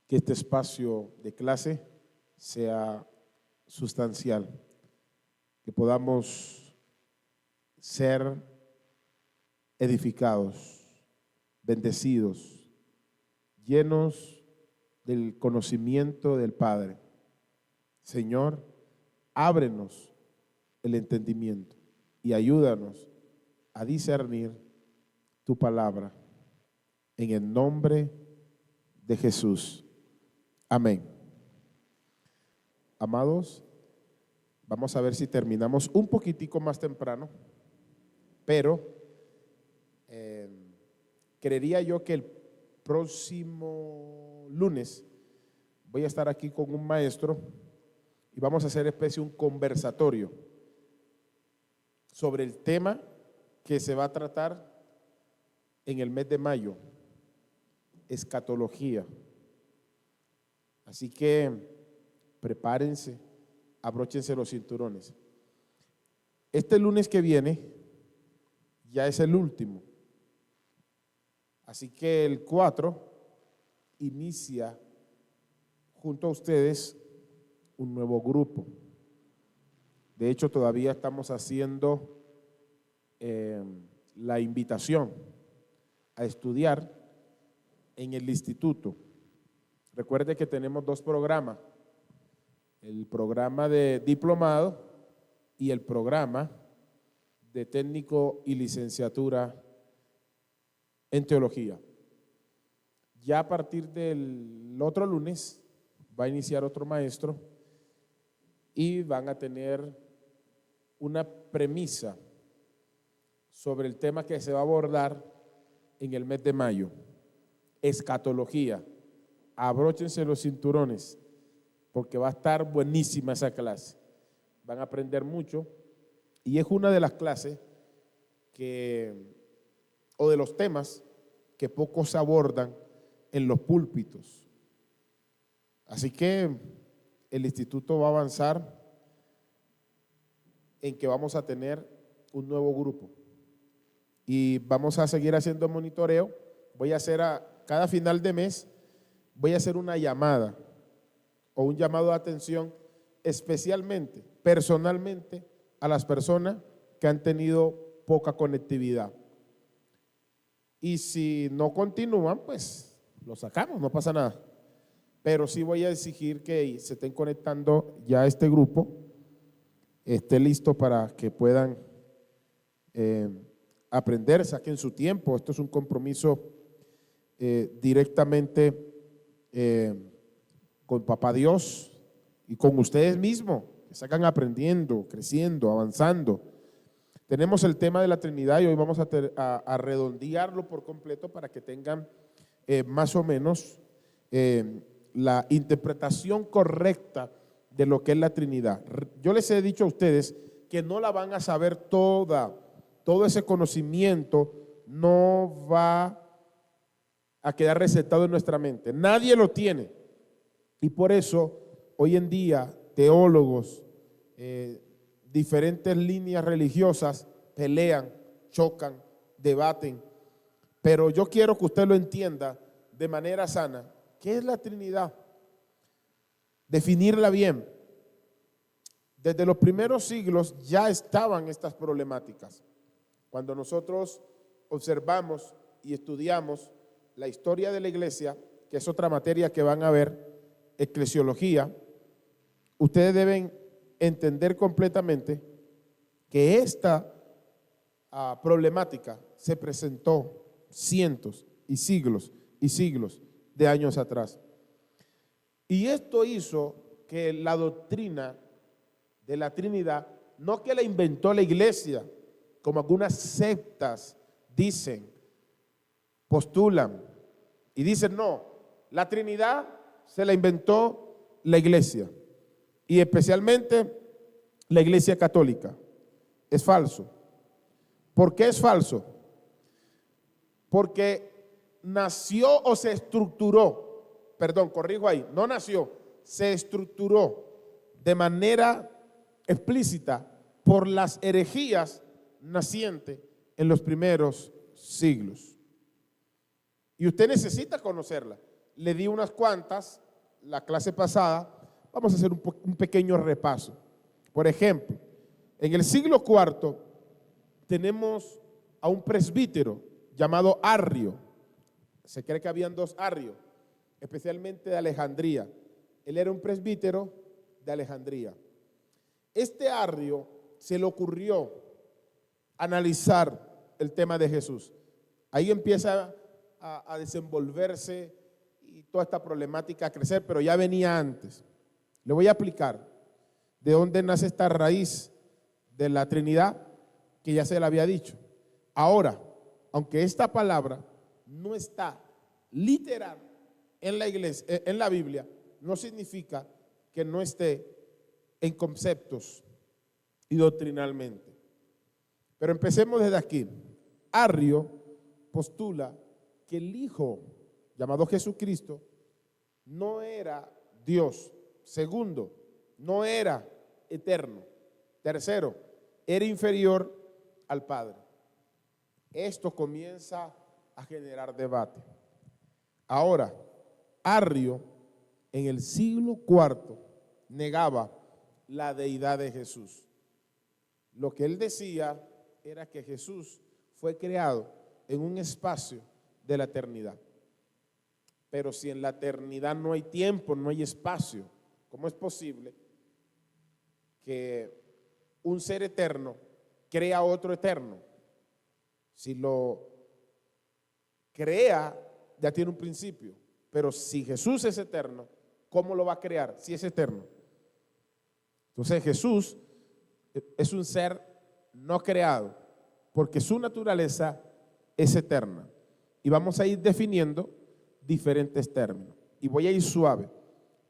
que este espacio de clase sea sustancial, que podamos ser edificados, bendecidos, llenos del conocimiento del Padre. Señor, ábrenos el entendimiento y ayúdanos a discernir tu palabra en el nombre de Jesús. Amén. Amados, vamos a ver si terminamos un poquitico más temprano, pero creería yo que el próximo lunes voy a estar aquí con un maestro y vamos a hacer especie de un conversatorio sobre el tema que se va a tratar en el mes de mayo, escatología. Así que prepárense, abróchense los cinturones. Este lunes que viene ya es el último. Así que el 4 inicia junto a ustedes un nuevo grupo. De hecho, todavía estamos haciendo la invitación a estudiar en el instituto. Recuerde que tenemos dos programas, el programa de diplomado y el programa de técnico y licenciatura en teología. Ya a partir del otro lunes va a iniciar otro maestro y van a tener una premisa sobre el tema que se va a abordar en el mes de mayo, escatología. Abróchense los cinturones porque va a estar buenísima esa clase. Van a aprender mucho y es una de las clases o de los temas que pocos abordan en los púlpitos. Así que el instituto va a avanzar en que vamos a tener un nuevo grupo y vamos a seguir haciendo monitoreo. Voy a hacer cada final de mes, voy a hacer una llamada o un llamado de atención especialmente, personalmente, a las personas que han tenido poca conectividad. Y si no continúan, pues lo sacamos, no pasa nada. Pero sí voy a exigir que se estén conectando ya a este grupo, esté listo para que puedan aprender, saquen su tiempo. Esto es un compromiso directamente con Papá Dios y con ustedes mismos, que salgan aprendiendo, creciendo, avanzando. Tenemos el tema de la Trinidad y hoy vamos a redondearlo por completo para que tengan más o menos la interpretación correcta de lo que es la Trinidad. Yo les he dicho a ustedes que no la van a saber toda, todo ese conocimiento no va a quedar recetado en nuestra mente. Nadie lo tiene. Y por eso hoy en día teólogos, diferentes líneas religiosas pelean, chocan, debaten. Pero yo quiero que usted lo entienda de manera sana. ¿Qué es la Trinidad? Definirla bien. Desde los primeros siglos ya estaban estas problemáticas. Cuando nosotros observamos y estudiamos la historia de la iglesia, que es otra materia que van a ver, eclesiología, ustedes deben entender completamente que esta problemática se presentó cientos y siglos de años atrás. Y esto hizo que la doctrina de la Trinidad, no que la inventó la iglesia, como algunas sectas dicen, postulan y dicen, no, la Trinidad se la inventó la iglesia y especialmente la iglesia católica. Es falso. ¿Por qué es falso? Porque nació o se estructuró, perdón, corrijo ahí, no nació, se estructuró de manera explícita por las herejías nacientes en los primeros siglos. Y usted necesita conocerla. le di unas cuantas la clase pasada. Vamos a hacer un pequeño repaso. Por ejemplo, en el siglo IV tenemos a un presbítero llamado Arrio. Se cree que habían dos Arrios, especialmente de Alejandría. Él era un presbítero de Alejandría. Este Arrio se le ocurrió analizar el tema de Jesús. Ahí empieza a desenvolverse y toda esta problemática a crecer, pero ya venía antes. Le voy a explicar de dónde nace esta raíz de la Trinidad que ya se le había dicho. Ahora, aunque esta palabra no está literal en la iglesia, en la Biblia, no significa que no esté en conceptos y doctrinalmente. Pero empecemos desde aquí. Arrio postula que el Hijo, llamado Jesucristo, no era Dios. Segundo, no era eterno. Tercero, era inferior al Padre. Esto comienza a generar debate. Ahora, Arrio en el siglo IV negaba la deidad de Jesús. Lo que él decía era que Jesús fue creado en un espacio de la eternidad. Pero si en la eternidad no hay tiempo, no hay espacio, ¿cómo es posible que un ser eterno crea otro eterno? Si lo crea, ya tiene un principio. Pero si Jesús es eterno, ¿cómo lo va a crear si es eterno? Entonces Jesús es un ser no creado, porque su naturaleza es eterna. Y vamos a ir definiendo diferentes términos. Y voy a ir suave,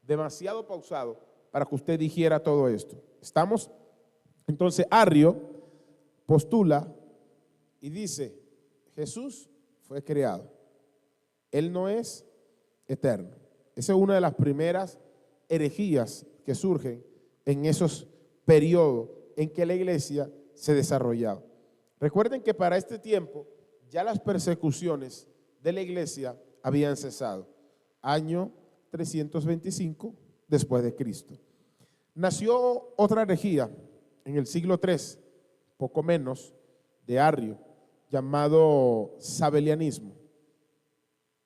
demasiado pausado, para que usted digiera todo esto. ¿Estamos? Entonces Arrio postula y dice: Jesús fue creado, Él no es eterno. Esa es una de las primeras herejías que surgen en esos periodos en que la iglesia se desarrollaba. Recuerden que para este tiempo ya las persecuciones de la iglesia habían cesado. Año 325 después de Cristo. Nació otra herejía en el siglo III, poco menos, de Arrio, llamado sabelianismo,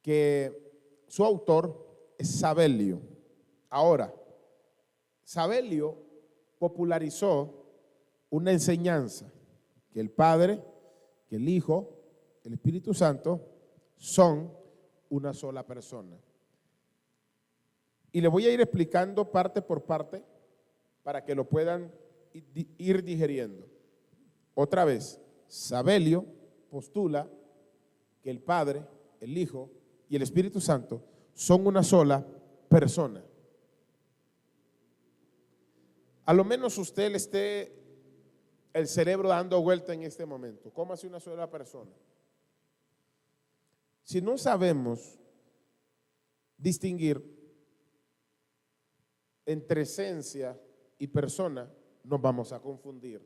que su autor es Sabelio. Ahora, Sabelio popularizó una enseñanza que el Padre, que el Hijo, el Espíritu Santo son una sola persona. Y le voy a ir explicando parte por parte para que lo puedan ir digeriendo. Otra vez, Sabelio postula que el Padre, el Hijo y el Espíritu Santo son una sola persona. A lo menos usted le esté el cerebro dando vuelta en este momento. ¿Cómo hace una sola persona? Si no sabemos distinguir entre esencia y persona, nos vamos a confundir.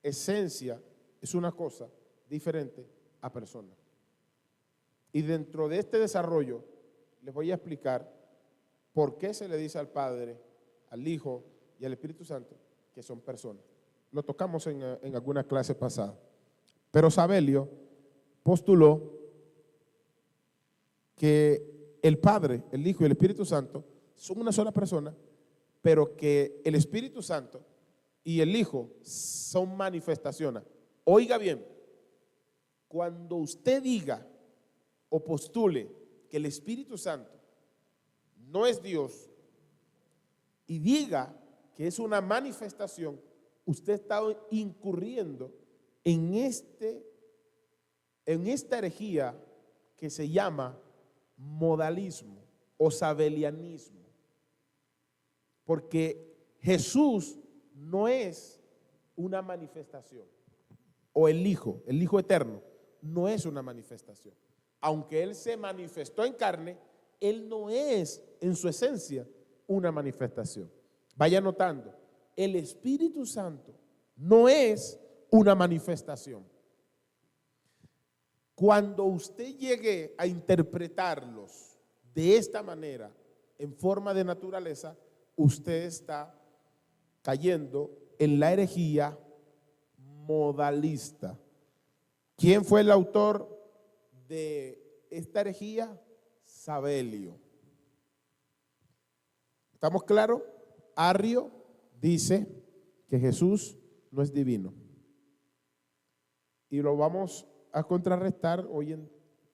Esencia es una cosa diferente a persona. Y dentro de este desarrollo les voy a explicar por qué se le dice al Padre, al Hijo y al Espíritu Santo que son personas. Lo tocamos en alguna clase pasada. Pero Sabelio postuló que el Padre, el Hijo y el Espíritu Santo son una sola persona, pero que el Espíritu Santo y el Hijo son manifestaciones. Oiga bien, cuando usted diga o postule que el Espíritu Santo no es Dios y diga que es una manifestación, usted está incurriendo en esta herejía que se llama modalismo o sabelianismo. Porque Jesús no es una manifestación, o el Hijo eterno, no es una manifestación. Aunque Él se manifestó en carne, Él no es en su esencia una manifestación. Vaya notando, el Espíritu Santo no es una manifestación. Cuando usted llegue a interpretarlos de esta manera, en forma de naturaleza, usted está cayendo en la herejía modalista. ¿Quién fue el autor de esta herejía? Sabelio. ¿Estamos claros? Arrio dice que Jesús no es divino. Y lo vamos a contrarrestar hoy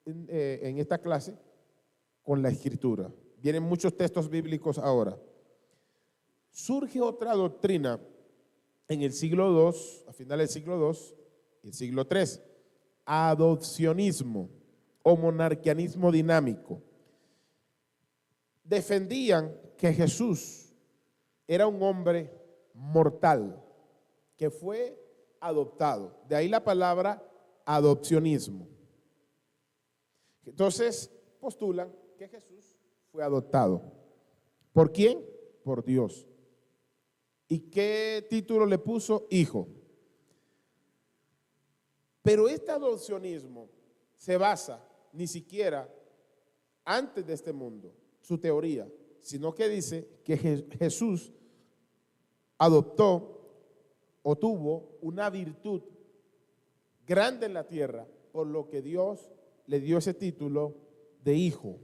en esta clase con la Escritura. Vienen muchos textos bíblicos ahora. Surge otra doctrina en el siglo II, a finales del siglo II y el siglo III, adopcionismo o monarquianismo dinámico. Defendían que Jesús era un hombre mortal que fue adoptado. De ahí la palabra adopcionismo. Entonces postulan que Jesús fue adoptado. ¿Por quién? Por Dios. ¿Y qué título le puso? Hijo. Pero este adopcionismo se basa ni siquiera antes de este mundo, su teoría, sino que dice que Jesús adoptó o tuvo una virtud grande en la tierra, por lo que Dios le dio ese título de hijo.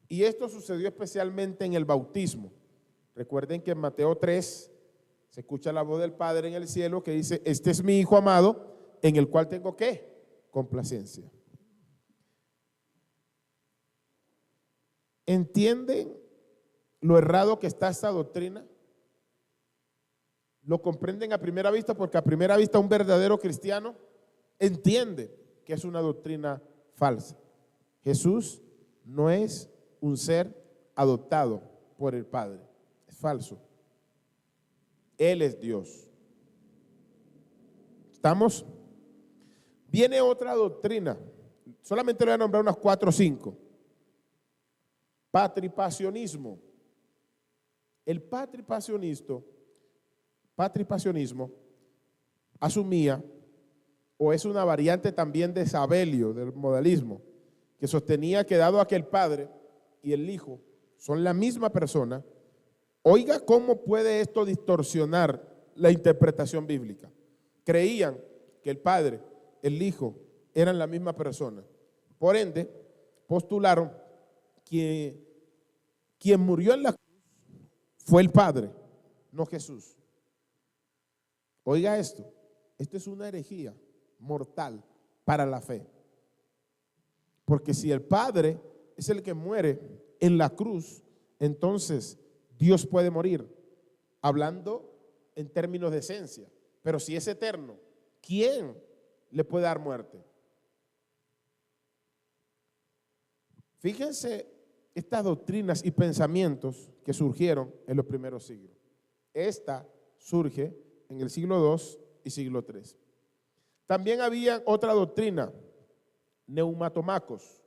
Y esto sucedió especialmente en el bautismo. Recuerden que en Mateo 3 se escucha la voz del Padre en el cielo que dice: este es mi Hijo amado, en el cual tengo ¿qué? Complacencia. ¿Entienden lo errado que está esta doctrina? Lo comprenden a primera vista, porque a primera vista un verdadero cristiano entiende que es una doctrina falsa. Jesús no es un ser adoptado por el Padre, es falso. Él es Dios. ¿Estamos? Viene otra doctrina, solamente le voy a nombrar unas 4 o 5. Patripacionismo. El patripacionismo asumía, o es una variante también de Sabelio, del modalismo, que sostenía que dado a que el Padre y el Hijo son la misma persona, oiga cómo puede esto distorsionar la interpretación bíblica. Creían que el Padre, el Hijo, eran la misma persona. Por ende, postularon que quien murió en la cruz fue el Padre, no Jesús. Oiga esto es una herejía mortal para la fe. Porque si el Padre es el que muere en la cruz, entonces Dios puede morir, hablando en términos de esencia. Pero si es eterno, ¿quién le puede dar muerte? Fíjense estas doctrinas y pensamientos que surgieron en los primeros siglos. Esta surge en el siglo II y siglo III. También había otra doctrina, neumatomacos.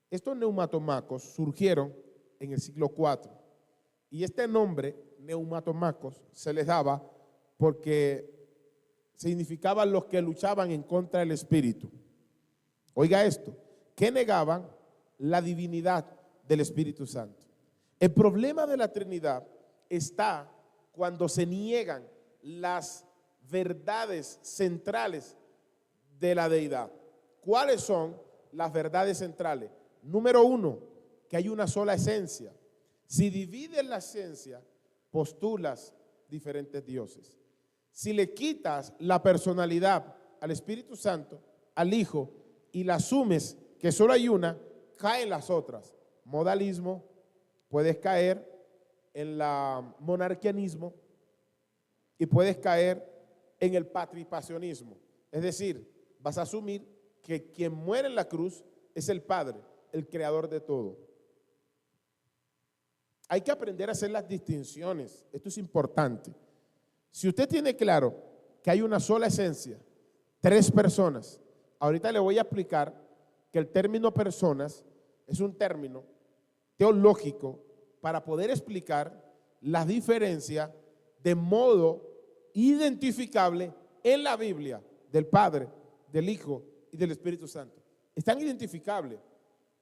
Estos neumatomacos surgieron en el siglo IV. Y este nombre, neumatomacos, se les daba porque significaban los que luchaban en contra del Espíritu. Oiga esto, que negaban la divinidad del Espíritu Santo. El problema de la Trinidad está cuando se niegan las verdades centrales de la deidad. ¿Cuáles son las verdades centrales? Número 1, que hay una sola esencia. Si divides la esencia, postulas diferentes dioses. Si le quitas la personalidad al Espíritu Santo, al Hijo, y la asumes que solo hay una, caen las otras. Modalismo, puedes caer en la monarquianismo y puedes caer en el patripacionismo. Es decir, vas a asumir que quien muere en la cruz es el Padre, el creador de todo. Hay que aprender a hacer las distinciones. Esto es importante. Si usted tiene claro que hay una sola esencia, 3 personas, ahorita le voy a explicar que el término personas es un término teológico para poder explicar las diferencias de modo identificable en la Biblia del Padre, del Hijo y del Espíritu Santo. Están identificables.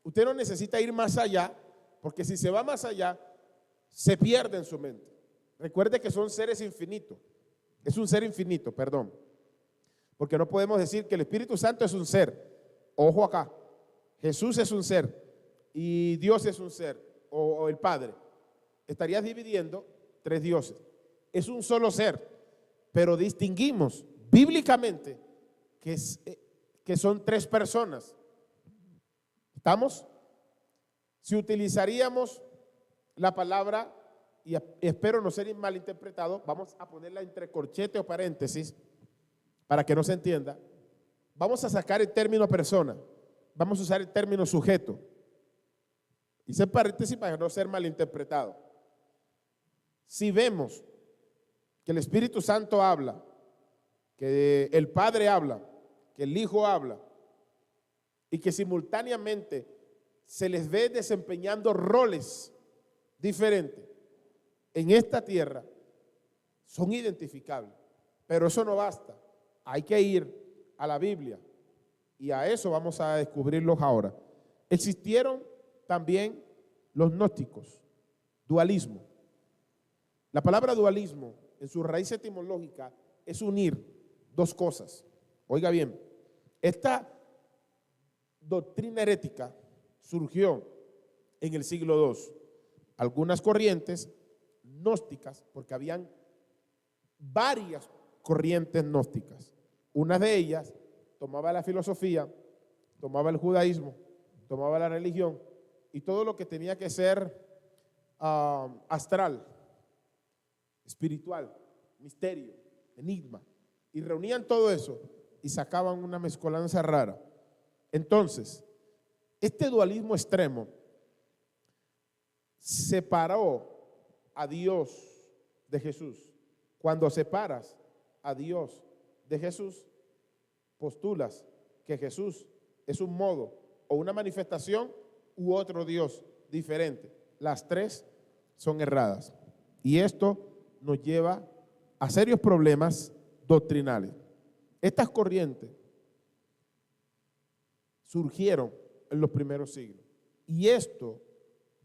Usted no necesita ir más allá, porque si se va más allá, se pierde en su mente. Recuerde que son seres infinitos. Es un ser infinito, perdón. Porque no podemos decir que el Espíritu Santo es un ser. Ojo acá. Jesús es un ser y Dios es un ser, o el Padre. Estarías dividiendo tres dioses. Es un solo ser, pero distinguimos bíblicamente que son tres personas. ¿Estamos? Si utilizaríamos la palabra, y espero no ser malinterpretado, vamos a ponerla entre corchete o paréntesis para que no se entienda. Vamos a sacar el término persona, vamos a usar el término sujeto. Hice paréntesis para no ser malinterpretado. Si vemos que el Espíritu Santo habla, que el Padre habla, que el Hijo habla, y que simultáneamente se les ve desempeñando roles diferentes en esta tierra, son identificables. Pero eso no basta. Hay que ir a la Biblia y a eso vamos a descubrirlos ahora. Existieron también los gnósticos, dualismo. La palabra dualismo en su raíz etimológica es unir dos cosas. Oiga bien, esta doctrina herética surgió en el siglo II. Algunas corrientes gnósticas, porque habían varias corrientes gnósticas. Una de ellas tomaba la filosofía, tomaba el judaísmo, tomaba la religión y todo lo que tenía que ser astral, espiritual, misterio, enigma, y reunían todo eso y sacaban una mezcolanza rara. Entonces, este dualismo extremo separó a Dios de Jesús. Cuando separas a Dios de Jesús, postulas que Jesús es un modo o una manifestación u otro Dios diferente. Las tres son erradas. Y esto nos lleva a serios problemas doctrinales. Estas corrientes surgieron en los primeros siglos. Y esto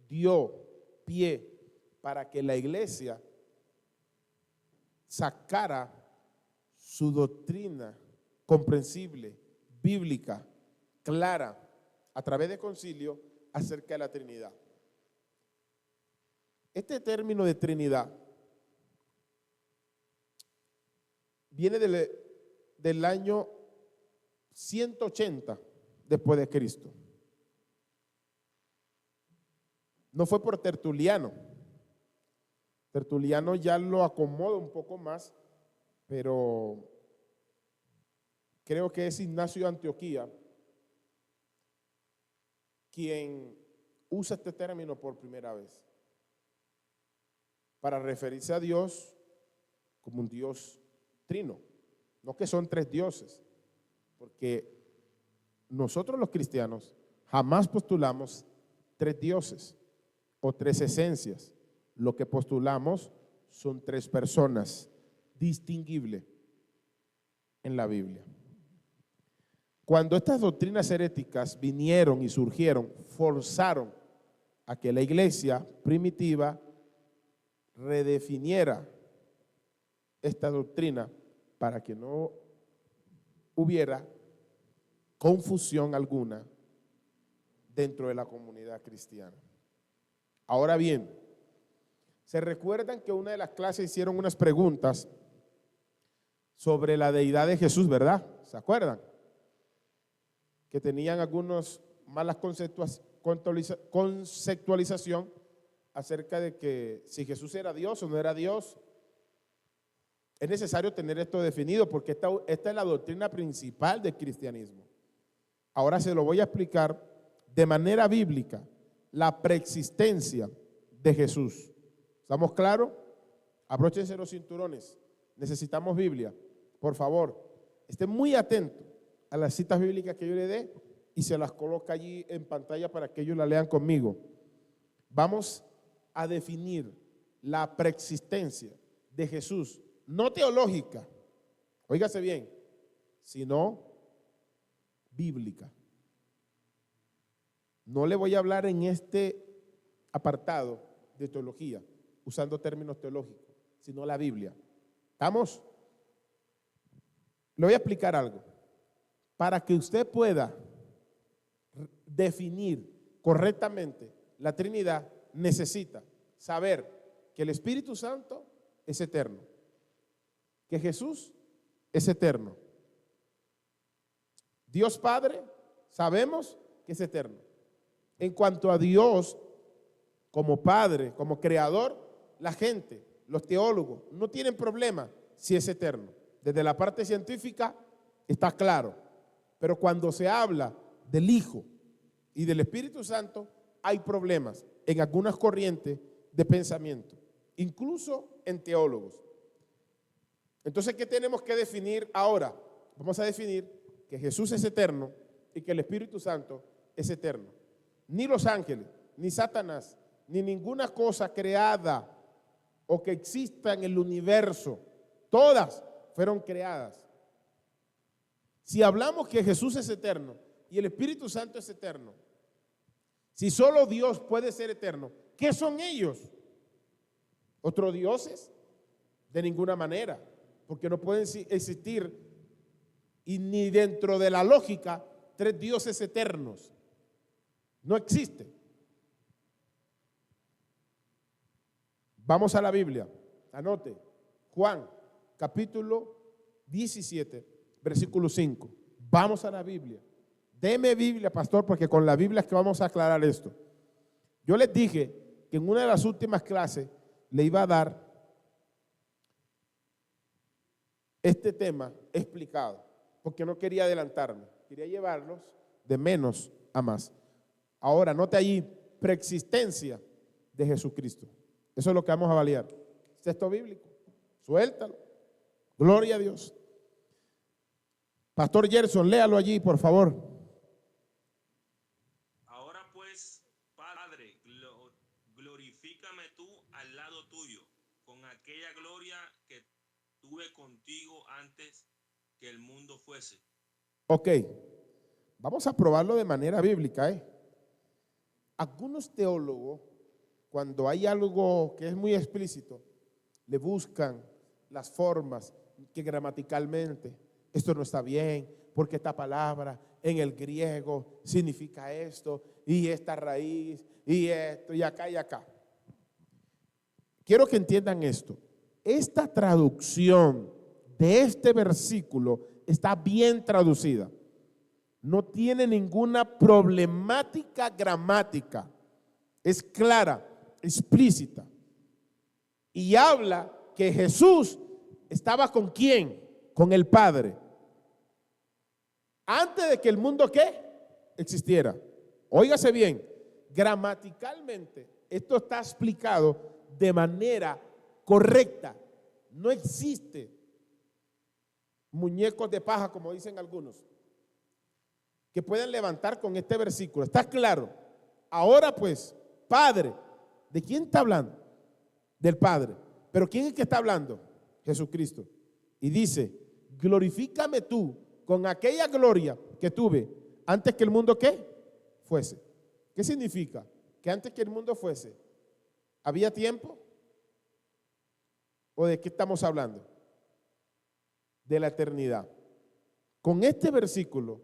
dio pie para que la iglesia sacara su doctrina comprensible, bíblica, clara, a través de concilio acerca de la Trinidad. Este término de Trinidad viene del año 180 después de Cristo. No fue por Tertuliano. Tertuliano ya lo acomoda un poco más, pero creo que es Ignacio de Antioquía quien usa este término por primera vez para referirse a Dios como un Dios trino, no que son tres dioses, porque nosotros los cristianos jamás postulamos tres dioses o tres esencias. Lo que postulamos son tres personas distinguibles en la Biblia. Cuando estas doctrinas heréticas vinieron y surgieron, forzaron a que la iglesia primitiva redefiniera esta doctrina para que no hubiera confusión alguna dentro de la comunidad cristiana. Ahora bien, se recuerdan que una de las clases hicieron unas preguntas sobre la deidad de Jesús, ¿verdad? ¿Se acuerdan? Que tenían algunas malas conceptualización acerca de que si Jesús era Dios o no era Dios. Es necesario tener esto definido porque esta es la doctrina principal del cristianismo. Ahora se lo voy a explicar de manera bíblica, la preexistencia de Jesús. ¿Estamos claros? Abróchense los cinturones. Necesitamos Biblia. Por favor, estén muy atentos a las citas bíblicas que yo le dé y se las coloca allí en pantalla para que ellos la lean conmigo. Vamos a definir la preexistencia de Jesús, no teológica, óigase bien, sino bíblica. No le voy a hablar en este apartado de teología, usando términos teológicos, sino la Biblia. ¿Estamos? Le voy a explicar algo. Para que usted pueda definir correctamente la Trinidad, necesita saber que el Espíritu Santo es eterno, que Jesús es eterno. Dios Padre, sabemos que es eterno. En cuanto a Dios, como Padre, como Creador, la gente, los teólogos, no tienen problema si es eterno. Desde la parte científica está claro. Pero cuando se habla del Hijo y del Espíritu Santo, hay problemas en algunas corrientes de pensamiento, incluso en teólogos. Entonces, ¿qué tenemos que definir ahora? Vamos a definir que Jesús es eterno y que el Espíritu Santo es eterno. Ni los ángeles, ni Satanás, ni ninguna cosa creada o que exista en el universo, todas fueron creadas. Si hablamos que Jesús es eterno y el Espíritu Santo es eterno, si solo Dios puede ser eterno, ¿qué son ellos? ¿Otros dioses? De ninguna manera, porque no pueden existir, y ni dentro de la lógica, tres dioses eternos. No existe. Vamos a la Biblia. Anote. Juan, capítulo 17, versículo 5. Vamos a la Biblia. Deme Biblia, pastor, porque con la Biblia es que vamos a aclarar esto. Yo les dije que en una de las últimas clases le iba a dar este tema explicado, porque no quería adelantarme, quería llevarlos de menos a más. Ahora, note allí, preexistencia de Jesucristo. Eso es lo que vamos a validar. Texto bíblico, suéltalo. Gloria a Dios. Pastor Gerson, léalo allí, por favor. Ahora pues, Padre, glorifícame tú al lado tuyo, con aquella gloria que tuve contigo antes que el mundo fuese. Ok, vamos a probarlo de manera bíblica. Algunos teólogos, cuando hay algo que es muy explícito, le buscan las formas que gramaticalmente esto no está bien, porque esta palabra en el griego significa esto, y esta raíz, y esto, y acá y acá. Quiero que entiendan esto. Esta traducción de este versículo está bien traducida. No tiene ninguna problemática gramática. Es clara, explícita. Y habla que Jesús estaba ¿con quién? Con el Padre. Antes de que el mundo ¿qué? Existiera. Óigase bien, gramaticalmente esto está explicado de manera correcta. No existe muñecos de paja, como dicen algunos, que puedan levantar con este versículo. ¿Está claro? Ahora pues, Padre, ¿de quién está hablando? Del Padre. ¿Pero quién es que está hablando? Jesucristo. Y dice, glorifícame tú con aquella gloria que tuve antes que el mundo ¿qué? Fuese. ¿Qué significa? Que antes que el mundo fuese, ¿había tiempo? ¿O de qué estamos hablando? De la eternidad. Con este versículo,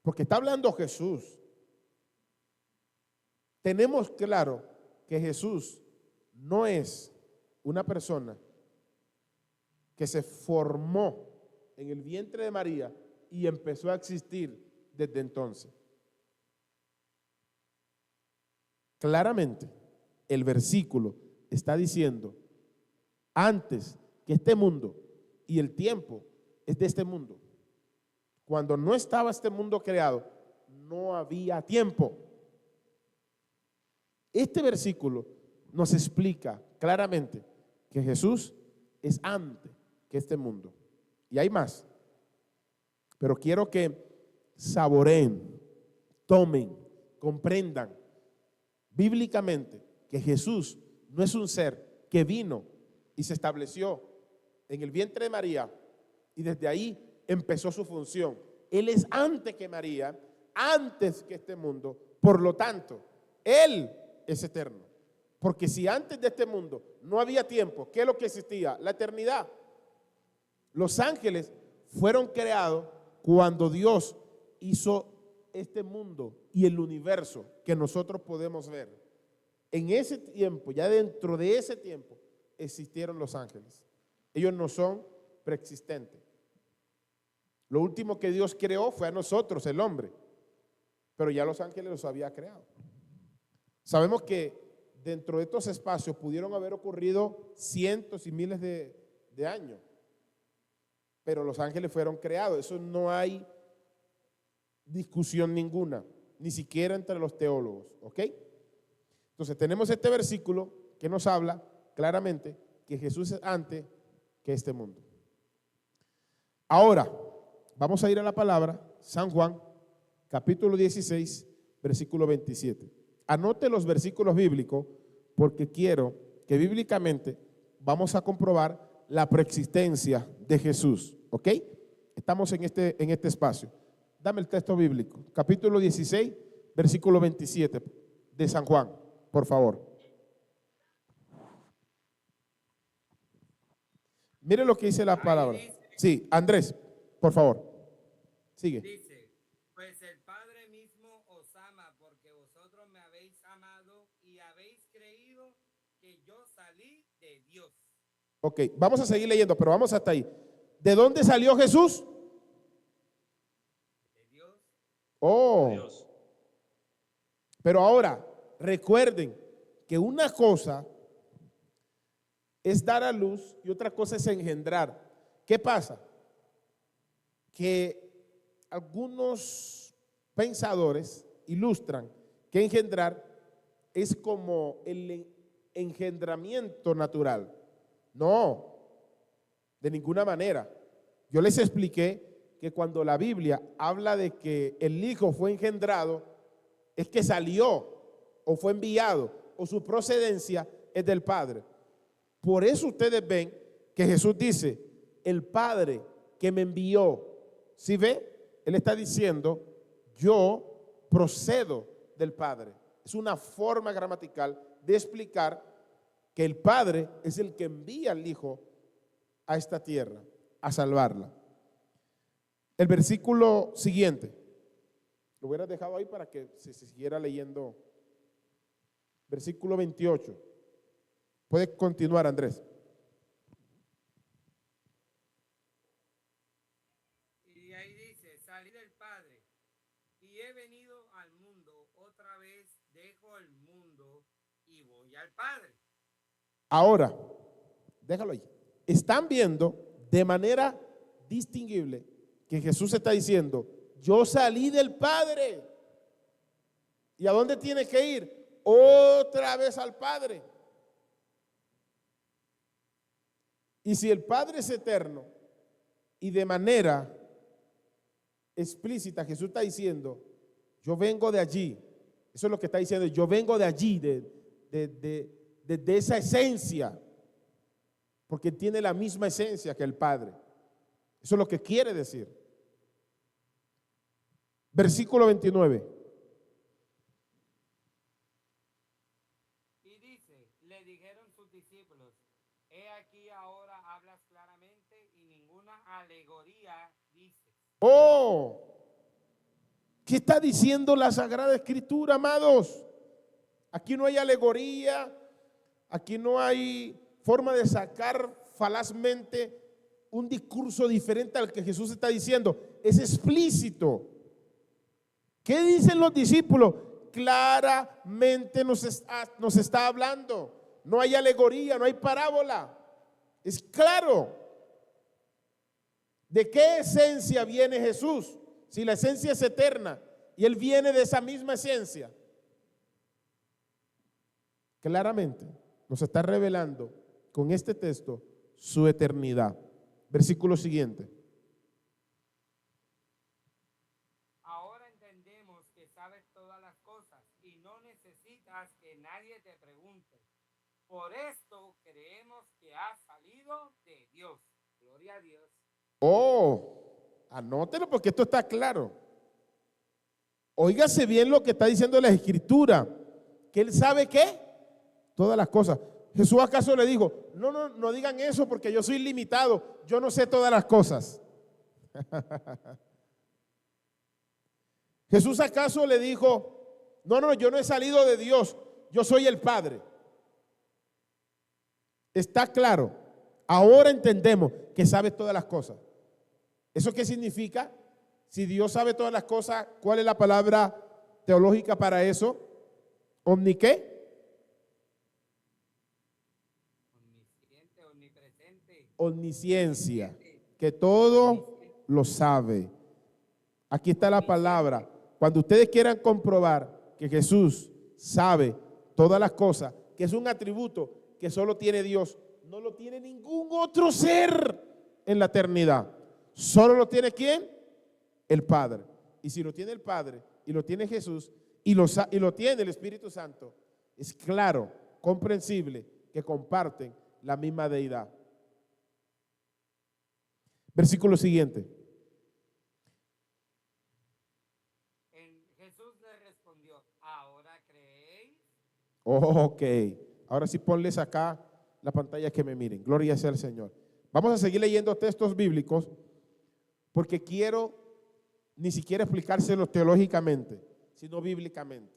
porque está hablando Jesús, tenemos claro que Jesús no es una persona que se formó en el vientre de María y empezó a existir desde entonces. Claramente, el versículo está diciendo, antes que este mundo, y el tiempo es de este mundo, cuando no estaba este mundo creado, no había tiempo. Este versículo nos explica claramente que Jesús es antes que este mundo. Y hay más, pero quiero que saboreen, tomen, comprendan bíblicamente que Jesús no es un ser que vino y se estableció en el vientre de María y desde ahí empezó su función. Él es antes que María, antes que este mundo. Por lo tanto, Él es eterno. Porque si antes de este mundo no había tiempo, ¿qué es lo que existía? La eternidad. Los ángeles fueron creados cuando Dios hizo este mundo y el universo que nosotros podemos ver. En ese tiempo, ya dentro de ese tiempo, existieron los ángeles. Ellos no son preexistentes. Lo último que Dios creó fue a nosotros, el hombre. Pero ya los ángeles los había creado. Sabemos que dentro de estos espacios pudieron haber ocurrido cientos y miles de años. Pero los ángeles fueron creados. Eso no hay discusión ninguna, ni siquiera entre los teólogos. ¿Ok? Entonces tenemos este versículo que nos habla claramente que Jesús es antes que este mundo. Ahora, vamos a ir a la palabra, San Juan, capítulo 16, versículo 27. Anote los versículos bíblicos porque quiero que bíblicamente vamos a comprobar la preexistencia de Jesús. ¿Ok? Estamos en este espacio. Dame el texto bíblico. Capítulo 16, versículo 27 de San Juan, por favor. Mire lo que dice la palabra. Sí, Andrés, por favor. Sigue. Dice, pues el Padre mismo os ama porque vosotros me habéis amado y habéis creído que yo salí de Dios. Ok, vamos a seguir leyendo, pero vamos hasta ahí. ¿De dónde salió Jesús? De Dios. Oh. Dios. Pero ahora, recuerden que una cosa es dar a luz y otra cosa es engendrar. ¿Qué pasa? Que algunos pensadores ilustran que engendrar es como el engendramiento natural. No, de ninguna manera. Yo les expliqué que cuando la Biblia habla de que el Hijo fue engendrado, es que salió o fue enviado o su procedencia es del Padre. Por eso ustedes ven que Jesús dice, el Padre que me envió. ¿Sí ve? Él está diciendo, yo procedo del Padre. Es una forma gramatical de explicar que el Padre es el que envía al Hijo a esta tierra, a salvarla. El versículo siguiente, lo hubiera dejado ahí para que se siguiera leyendo. Versículo 28. Puede continuar, Andrés. Y ahí dice, salí del Padre y he venido al mundo, otra vez dejo el mundo y voy al Padre. Ahora, déjalo ahí. Están viendo de manera distinguible que Jesús está diciendo, yo salí del Padre. ¿Y a dónde tiene que ir? Otra vez al Padre. Y si el Padre es eterno y de manera explícita Jesús está diciendo, yo vengo de allí. Eso es lo que está diciendo, yo vengo de allí, de esa esencia, porque tiene la misma esencia que el Padre. Eso es lo que quiere decir. Versículo 29. Y dice, le dijeron sus discípulos, he aquí ahora hablas claramente y ninguna alegoría dices. Oh, ¿qué está diciendo la Sagrada Escritura, amados? Aquí no hay alegoría, aquí no hay forma de sacar falazmente un discurso diferente al que Jesús está diciendo. Es explícito. ¿Qué dicen los discípulos? Claramente nos está hablando. No hay alegoría, no hay parábola. Es claro. ¿De qué esencia viene Jesús? Si la esencia es eterna y Él viene de esa misma esencia. Claramente nos está revelando con este texto su eternidad. Versículo siguiente. Ahora entendemos que sabes todas las cosas y no necesitas que nadie te pregunte. Por esto creemos que has salido de Dios. Gloria a Dios. Oh, Anótelo porque esto está claro. Óigase bien lo que está diciendo la Escritura, que Él sabe ¿qué? Todas las cosas. Jesús acaso le dijo, no digan eso porque yo soy limitado, yo no sé todas las cosas. Jesús acaso le dijo, yo no he salido de Dios, yo soy el Padre. Está claro. Ahora entendemos que sabe todas las cosas. ¿Eso qué significa? Si Dios sabe todas las cosas, ¿cuál es la palabra teológica para eso? ¿Omni qué? Omnisciente, omnipresente. Omnisciencia, que todo lo sabe. Aquí está la palabra. Cuando ustedes quieran comprobar que Jesús sabe todas las cosas, que es un atributo que solo tiene Dios, no lo tiene ningún otro ser en la eternidad. ¿Solo lo tiene quién? El Padre. Y si lo tiene el Padre y lo tiene Jesús y lo tiene el Espíritu Santo, es claro, comprensible que comparten la misma deidad. Versículo siguiente. Jesús le respondió, ¿ahora creéis? Ok, ahora sí ponles acá la pantalla que me miren. Gloria sea al Señor. Vamos a seguir leyendo textos bíblicos porque quiero ni siquiera explicárselos teológicamente, sino bíblicamente.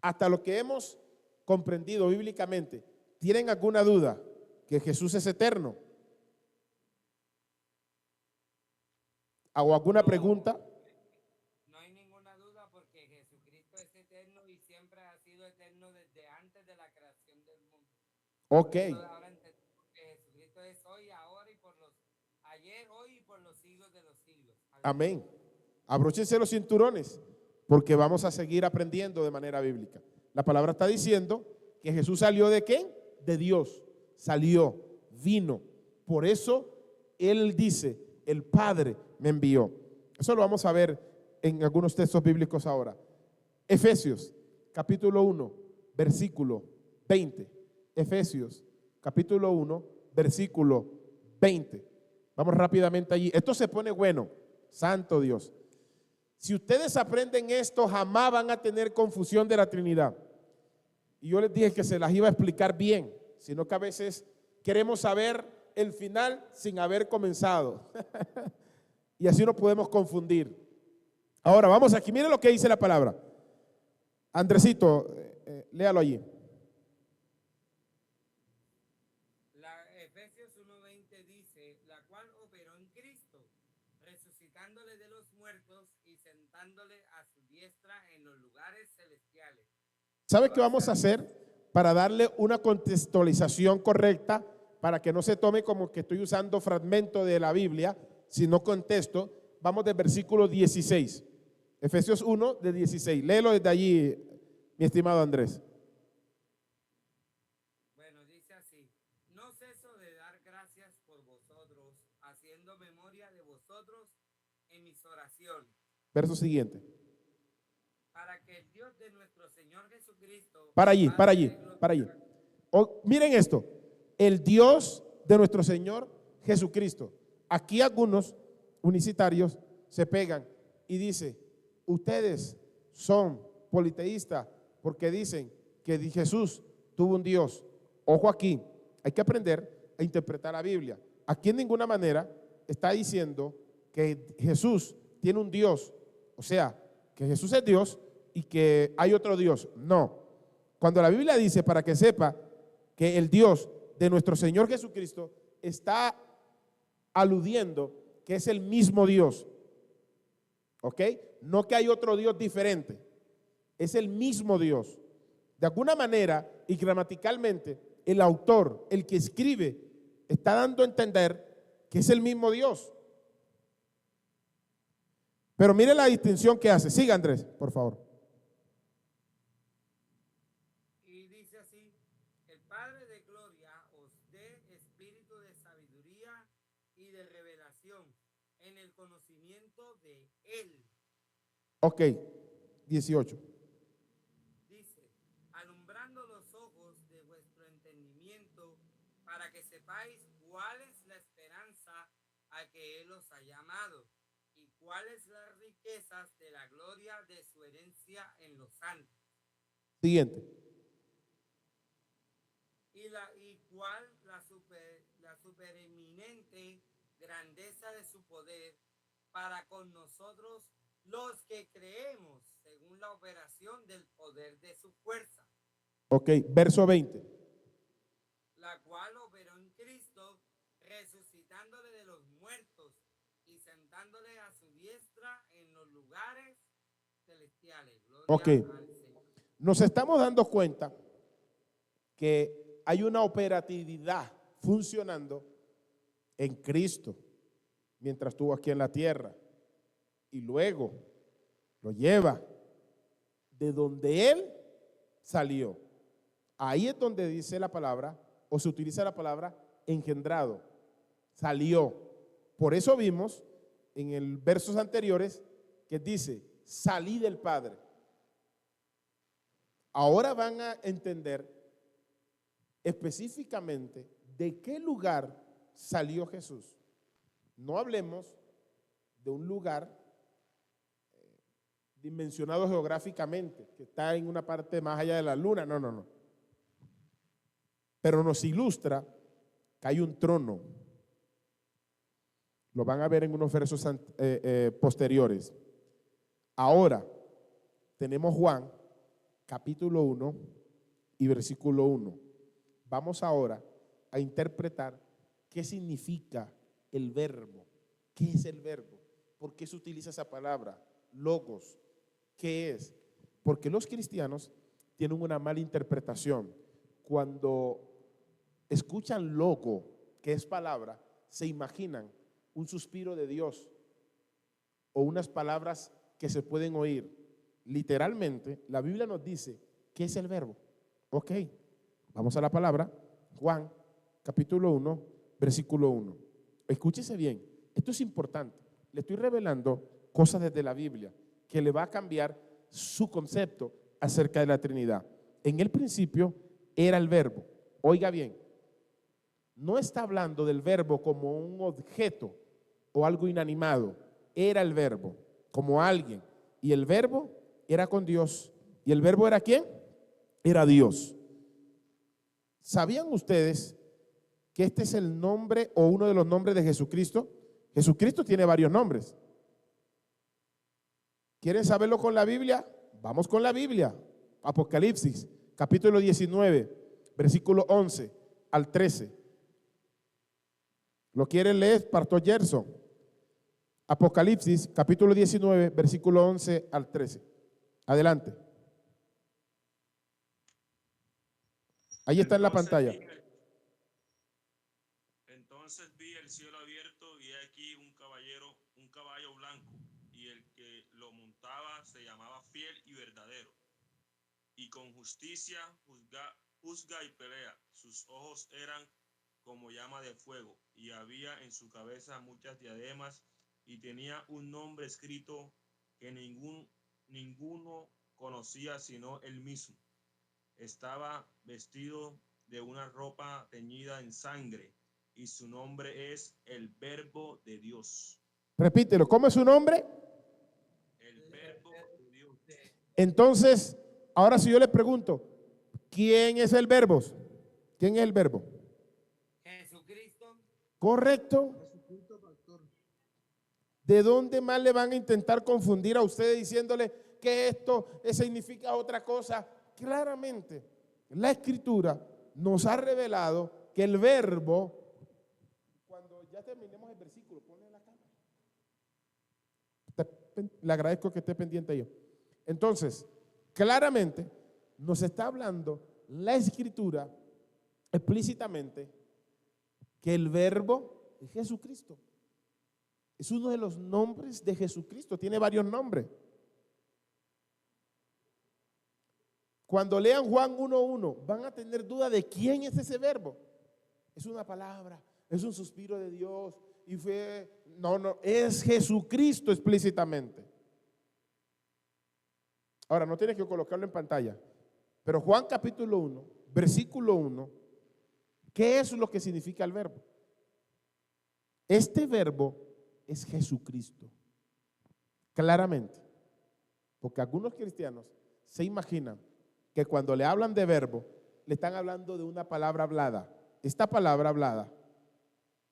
Hasta lo que hemos comprendido bíblicamente, ¿tienen alguna duda que Jesús es eterno? ¿Hago alguna pregunta? No hay ninguna duda porque Jesucristo es eterno y siempre ha sido eterno desde antes de la creación del mundo. Ok. Ahora entendemos que Jesucristo es hoy, ahora y por los ayer, hoy y por los siglos de los siglos. Amén. Abróchense los cinturones porque vamos a seguir aprendiendo de manera bíblica. La palabra está diciendo que Jesús salió ¿de quién? De Dios. Salió, vino. Por eso Él dice, el Padre me envió. Eso lo vamos a ver en algunos textos bíblicos ahora. Efesios, capítulo 1, versículo 20. Efesios, capítulo 1, versículo 20. Vamos rápidamente allí. Esto se pone bueno. Santo Dios. Si ustedes aprenden esto, jamás van a tener confusión de la Trinidad. Y yo les dije que se las iba a explicar bien, sino que a veces queremos saber el final sin haber comenzado. Y así nos podemos confundir. Ahora, vamos aquí. Miren lo que dice la palabra. Andresito, léalo allí. Efesios 1:20 dice, la cual operó en Cristo, resucitándole de los muertos y sentándole a su diestra en los lugares celestiales. ¿Sabe qué vamos a hacer para darle una contextualización correcta, para que no se tome como que estoy usando fragmento de la Biblia, sino contexto? Vamos del versículo 16. Efesios 1, de 16. Léelo desde allí, mi estimado Andrés. Bueno, dice así: no ceso de dar gracias por vosotros, haciendo memoria de vosotros en mis oraciones. Verso siguiente. Para que el Dios de nuestro Señor Jesucristo. Para allí. Miren esto. El Dios de nuestro Señor Jesucristo. Aquí algunos unicitarios se pegan y dicen, ustedes son politeístas porque dicen que Jesús tuvo un Dios. Ojo aquí, hay que aprender a interpretar la Biblia. Aquí en ninguna manera está diciendo que Jesús tiene un Dios, o sea, que Jesús es Dios y que hay otro Dios. No. Cuando la Biblia dice, para que sepa que el Dios de nuestro Señor Jesucristo está aludiendo que es el mismo Dios. ¿Ok? No que hay otro Dios diferente. Es el mismo Dios. De alguna manera y gramaticalmente, el autor, el que escribe, está dando a entender que es el mismo Dios. Pero mire la distinción que hace. Siga, Andrés, por favor. Y dice así: el Padre de gloria os dé espíritu de sabiduría y de revelación en el conocimiento de Él. Ok, 18. Dice, alumbrando los ojos de vuestro entendimiento, para que sepáis cuál es la esperanza a que Él os ha llamado, cuáles las riquezas de la gloria de su herencia en los santos. Siguiente. Y cuál la supereminente grandeza de su poder para con nosotros los que creemos según la operación del poder de su fuerza. Ok, verso 20. La cual operó en Cristo, resucitándole de los muertos y sentándole a su diestra en los lugares celestiales. Gloria Ok. al Señor. Nos estamos dando cuenta que hay una operatividad funcionando en Cristo mientras estuvo aquí en la tierra y luego lo lleva de donde Él salió. Ahí es donde dice la palabra o se utiliza la palabra engendrado, salió. Por eso vimos en el versos anteriores que dice salí del Padre. Ahora van a entender específicamente de qué lugar salió Jesús. No hablemos de un lugar dimensionado geográficamente, que está en una parte más allá de la luna, no. Pero nos ilustra que hay un trono. Lo van a ver en unos versos posteriores. Ahora tenemos Juan, capítulo 1 y versículo 1. Vamos ahora a interpretar qué significa el verbo. ¿Qué es el verbo? ¿Por qué se utiliza esa palabra? Logos. ¿Qué es? Porque los cristianos tienen una mala interpretación. Cuando escuchan logo, que es palabra, se imaginan un suspiro de Dios o unas palabras que se pueden oír. Literalmente, la Biblia nos dice ¿qué es el verbo? Ok, vamos a la palabra. Juan, capítulo 1, versículo 1. Escúchese bien, esto es importante. Le estoy revelando cosas desde la Biblia que le va a cambiar su concepto acerca de la Trinidad. En el principio era el verbo. Oiga bien, no está hablando del verbo como un objeto o algo inanimado. Era el verbo como alguien. Y el verbo era con Dios. ¿Y el verbo era quién? Era Dios. ¿Sabían ustedes que este es el nombre o uno de los nombres de Jesucristo? Jesucristo tiene varios nombres. ¿Quieren saberlo con la Biblia? Vamos con la Biblia. Apocalipsis, capítulo 19, versículo 11 al 13. ¿Lo quieren leer, Pastor Gerson? Apocalipsis, capítulo 19, versículo 11 al 13. Adelante. Ahí está en la pantalla. Entonces vi el cielo abierto y aquí un caballo blanco, y el que lo montaba se llamaba Fiel y Verdadero, y con justicia juzga y pelea. Sus ojos eran como llama de fuego, y había en su cabeza muchas diademas, y tenía un nombre escrito que ninguno conocía sino él mismo. Estaba vestido de una ropa teñida en sangre, y su nombre es el Verbo de Dios. Repítelo, ¿cómo es su nombre? El Verbo de Dios. Entonces, ahora si yo le pregunto, ¿quién es el verbo? ¿Quién es el verbo? Jesucristo. Correcto. ¿De dónde más le van a intentar confundir a ustedes diciéndole que esto significa otra cosa? Claramente, la Escritura nos ha revelado que el verbo, cuando ya terminemos el versículo, ponle la cámara. Le agradezco que esté pendiente yo. Entonces, claramente nos está hablando la Escritura explícitamente que el verbo es Jesucristo. Es uno de los nombres de Jesucristo, tiene varios nombres. Cuando lean Juan 1:1, van a tener duda de quién es ese verbo. Es una palabra, es un suspiro de Dios y fue, no, es Jesucristo explícitamente. Ahora, no tienes que colocarlo en pantalla, pero Juan capítulo 1, versículo 1, ¿qué es lo que significa el verbo? Este verbo es Jesucristo. claramente. Porque algunos cristianos se imaginan que cuando le hablan de verbo, le están hablando de una palabra hablada. Esta palabra hablada,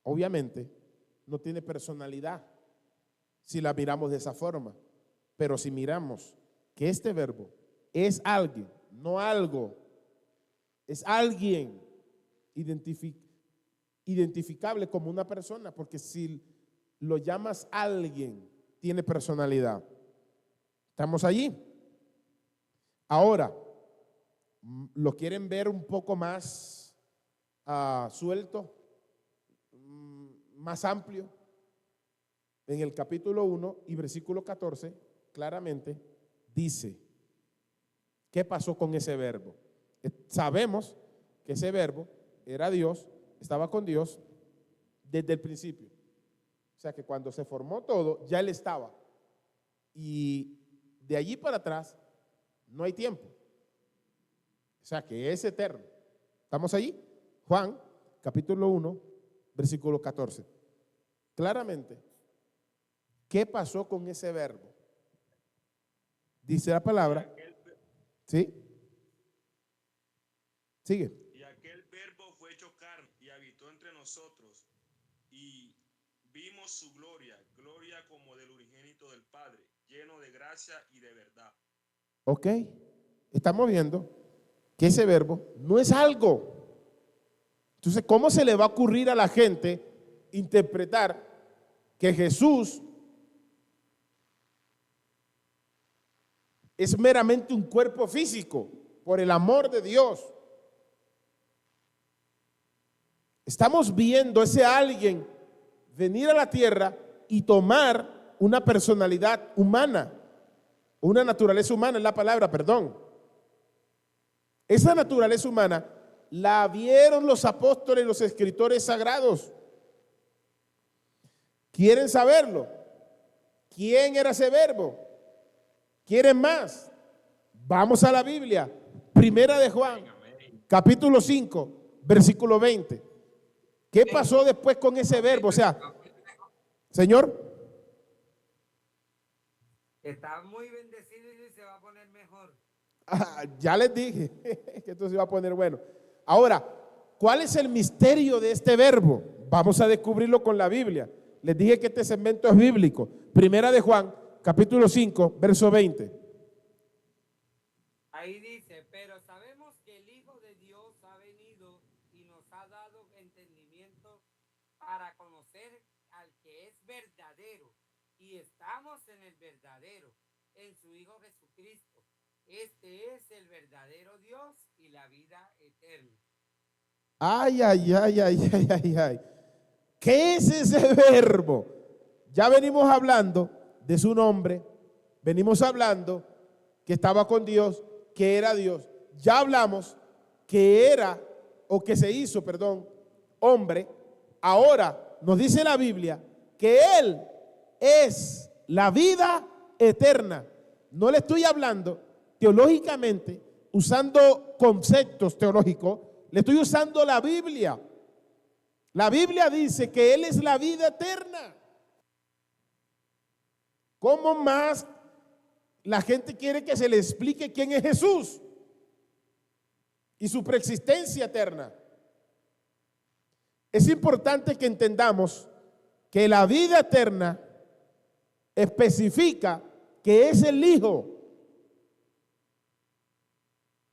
obviamente, no tiene personalidad si la miramos de esa forma. Pero si miramos que este verbo es alguien, no algo, es alguien identificable como una persona, porque si lo llamas alguien, tiene personalidad. ¿Estamos allí? Ahora, ¿lo quieren ver un poco más suelto, más amplio? En el capítulo 1 y versículo 14, claramente dice, ¿qué pasó con ese verbo? Sabemos que ese verbo era Dios, estaba con Dios desde el principio. O sea que cuando se formó todo, ya Él estaba. Y de allí para atrás, no hay tiempo. O sea que es eterno. ¿Estamos allí? Juan, capítulo 1, versículo 14. Claramente, ¿qué pasó con ese verbo? Dice la palabra. ¿Sí? Sigue. Y aquel verbo fue hecho carne y habitó entre nosotros y vimos su gloria, gloria como del unigénito del Padre, lleno de gracia y de verdad. Ok, estamos viendo que ese verbo no es algo. Entonces, ¿cómo se le va a ocurrir a la gente interpretar que Jesús es meramente un cuerpo físico por el amor de Dios? Estamos viendo ese alguien venir a la tierra y tomar una personalidad humana, una naturaleza humana es la palabra, perdón. Esa naturaleza humana la vieron los apóstoles y los escritores sagrados. ¿Quieren saberlo? ¿Quién era ese verbo? ¿Quieren más? Vamos a la Biblia. Primera de Juan, capítulo 5, versículo 20. ¿Qué pasó después con ese verbo? O sea, Señor. Está muy bendecido y se va a poner mejor. Ya les dije que esto se va a poner bueno. Ahora, ¿cuál es el misterio de este verbo? Vamos a descubrirlo con la Biblia. Les dije que este segmento es bíblico. Primera de Juan, capítulo 5, verso 20. Ahí dice, pero sabemos que el Hijo de Dios ha venido y nos ha dado entendimiento para conocer al que es verdadero. Y estamos en el verdadero, en su Hijo Jesucristo. Este es el verdadero Dios y la vida eterna. Ay, ay, ay, ay, ay, ay, ay. ¿Qué es ese verbo? Ya venimos hablando de su nombre, venimos hablando que estaba con Dios, que era Dios. Ya hablamos que era, o que se hizo, perdón, hombre. Ahora nos dice la Biblia que Él es la vida eterna. No le estoy hablando teológicamente, usando conceptos teológicos, le estoy usando la Biblia. La Biblia dice que Él es la vida eterna. ¿Cómo más la gente quiere que se le explique quién es Jesús y su preexistencia eterna? Es importante que entendamos que la vida eterna especifica que es el Hijo.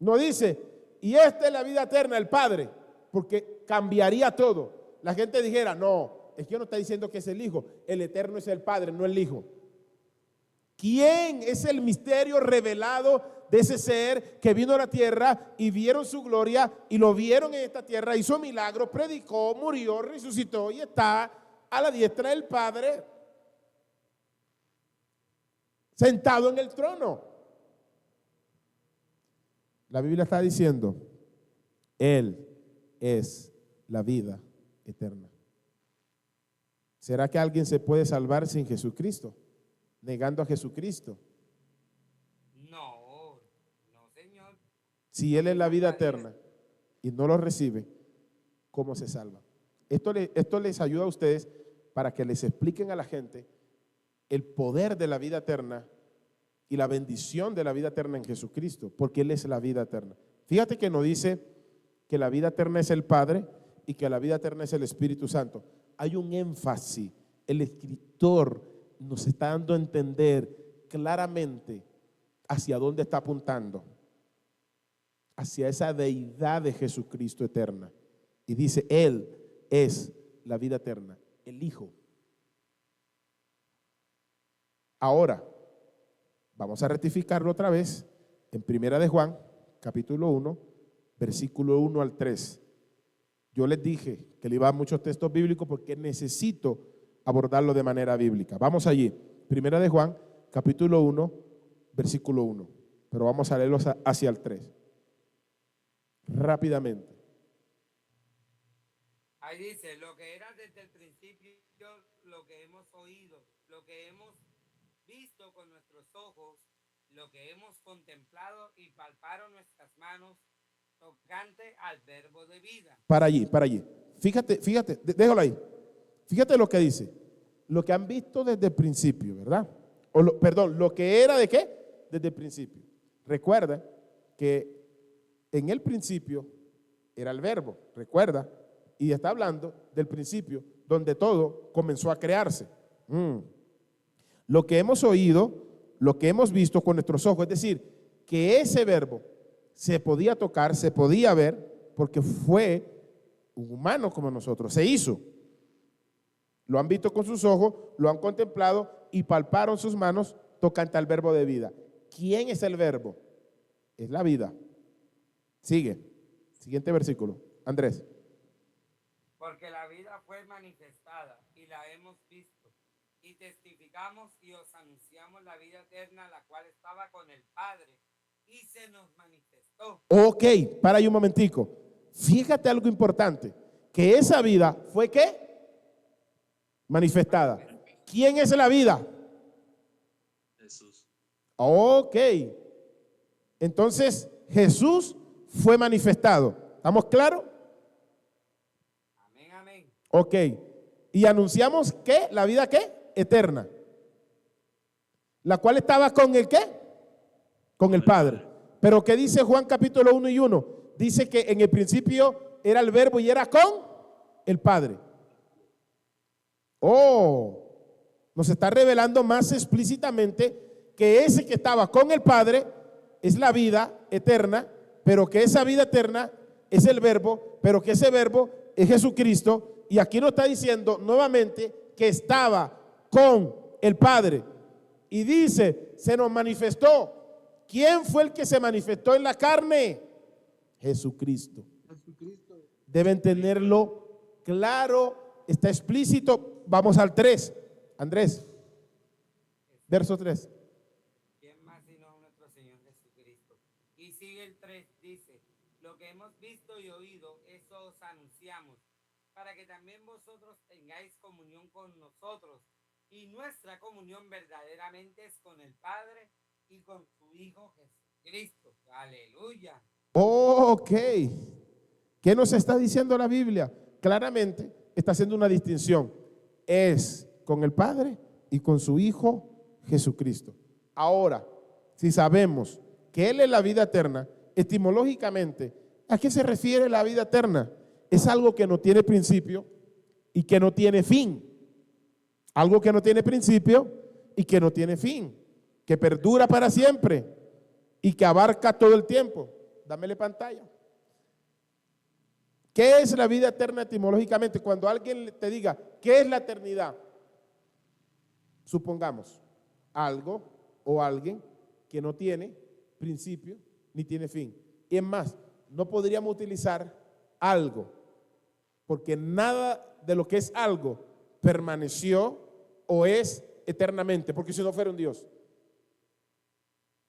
No dice, y esta es la vida eterna, el Padre, porque cambiaría todo. La gente dijera, no, es que no está diciendo que es el Hijo, el eterno es el Padre, no el Hijo. ¿Quién es el misterio revelado de ese ser que vino a la tierra y vieron su gloria y lo vieron en esta tierra, hizo milagros, predicó, murió, resucitó y está a la diestra del Padre, sentado en el trono? La Biblia está diciendo, Él es la vida eterna. ¿Será que alguien se puede salvar sin Jesucristo? Negando a Jesucristo. No, no, Señor. Si Él es la vida eterna y no lo recibe, ¿cómo se salva? Esto les ayuda a ustedes para que les expliquen a la gente el poder de la vida eterna y la bendición de la vida eterna en Jesucristo, porque Él es la vida eterna. Fíjate que nos dice que la vida eterna es el Padre y que la vida eterna es el Espíritu Santo. Hay un énfasis. El escritor nos está dando a entender claramente hacia dónde está apuntando, hacia esa deidad de Jesucristo eterna. Y dice, Él es la vida eterna, el Hijo. Ahora, vamos a rectificarlo otra vez en Primera de Juan, capítulo 1, versículo 1 al 3. Yo les dije que le iba a muchos textos bíblicos porque necesito abordarlo de manera bíblica. Vamos allí, Primera de Juan, capítulo 1, versículo 1. Pero vamos a leerlo hacia el 3. Rápidamente. Ahí dice, lo que era desde el principio, lo que hemos oído, lo que hemos visto con nuestros ojos, lo que hemos contemplado y palparon nuestras manos, tocante al verbo de vida. Para allí. Fíjate, déjalo ahí. Fíjate lo que dice. Lo que han visto desde el principio, ¿verdad? Lo que era de qué? Desde el principio. Recuerda que en el principio era el verbo, recuerda, y está hablando del principio donde todo comenzó a crearse. Lo que hemos oído, lo que hemos visto con nuestros ojos, es decir, que ese verbo se podía tocar, se podía ver, porque fue un humano como nosotros, se hizo. Lo han visto con sus ojos, lo han contemplado y palparon sus manos tocante al verbo de vida. ¿Quién es el verbo? Es la vida. Sigue. Siguiente versículo. Andrés. Porque la vida fue manifestada y la hemos visto y testificamos y os anunciamos la vida eterna, la cual estaba con el Padre y se nos manifestó. Ok, para ahí un momentico. Fíjate algo importante, que esa vida fue ¿qué? Manifestada. ¿Quién es la vida? Jesús. Ok. Entonces, Jesús fue manifestado. ¿Estamos claros? Amén, amén. Ok. Y anunciamos que la vida ¿qué? Eterna. La cual estaba con el ¿qué? Con el Padre. Pero ¿qué dice Juan capítulo 1 y 1? Dice que en el principio era el verbo y era con el Padre. Oh, nos está revelando más explícitamente que ese que estaba con el Padre es la vida eterna, pero que esa vida eterna es el verbo, pero que ese verbo es Jesucristo. Y aquí nos está diciendo nuevamente que estaba con el Padre. Y dice, se nos manifestó. ¿Quién fue el que se manifestó en la carne? Jesucristo. Deben tenerlo claro, está explícito. Vamos al 3. Andrés, verso 3. ¿Quién más sino nuestro Señor Jesucristo? Y sigue el 3, dice, lo que hemos visto y oído, eso os anunciamos, para que también vosotros tengáis comunión con nosotros. Y nuestra comunión verdaderamente es con el Padre y con su Hijo Jesucristo. Aleluya. Ok. ¿Qué nos está diciendo la Biblia? Claramente está haciendo una distinción. Es con el Padre y con su Hijo Jesucristo. Ahora, si sabemos que Él es la vida eterna, etimológicamente, ¿a qué se refiere la vida eterna? Es algo que no tiene principio y que no tiene fin. Algo que no tiene principio y que no tiene fin. Que perdura para siempre y que abarca todo el tiempo. Dámele pantalla. ¿Qué es la vida eterna etimológicamente? Cuando alguien te diga, ¿qué es la eternidad? Supongamos, algo o alguien que no tiene principio ni tiene fin. Y es más, no podríamos utilizar algo, porque nada de lo que es algo permaneció o es eternamente, porque si no fuera un Dios.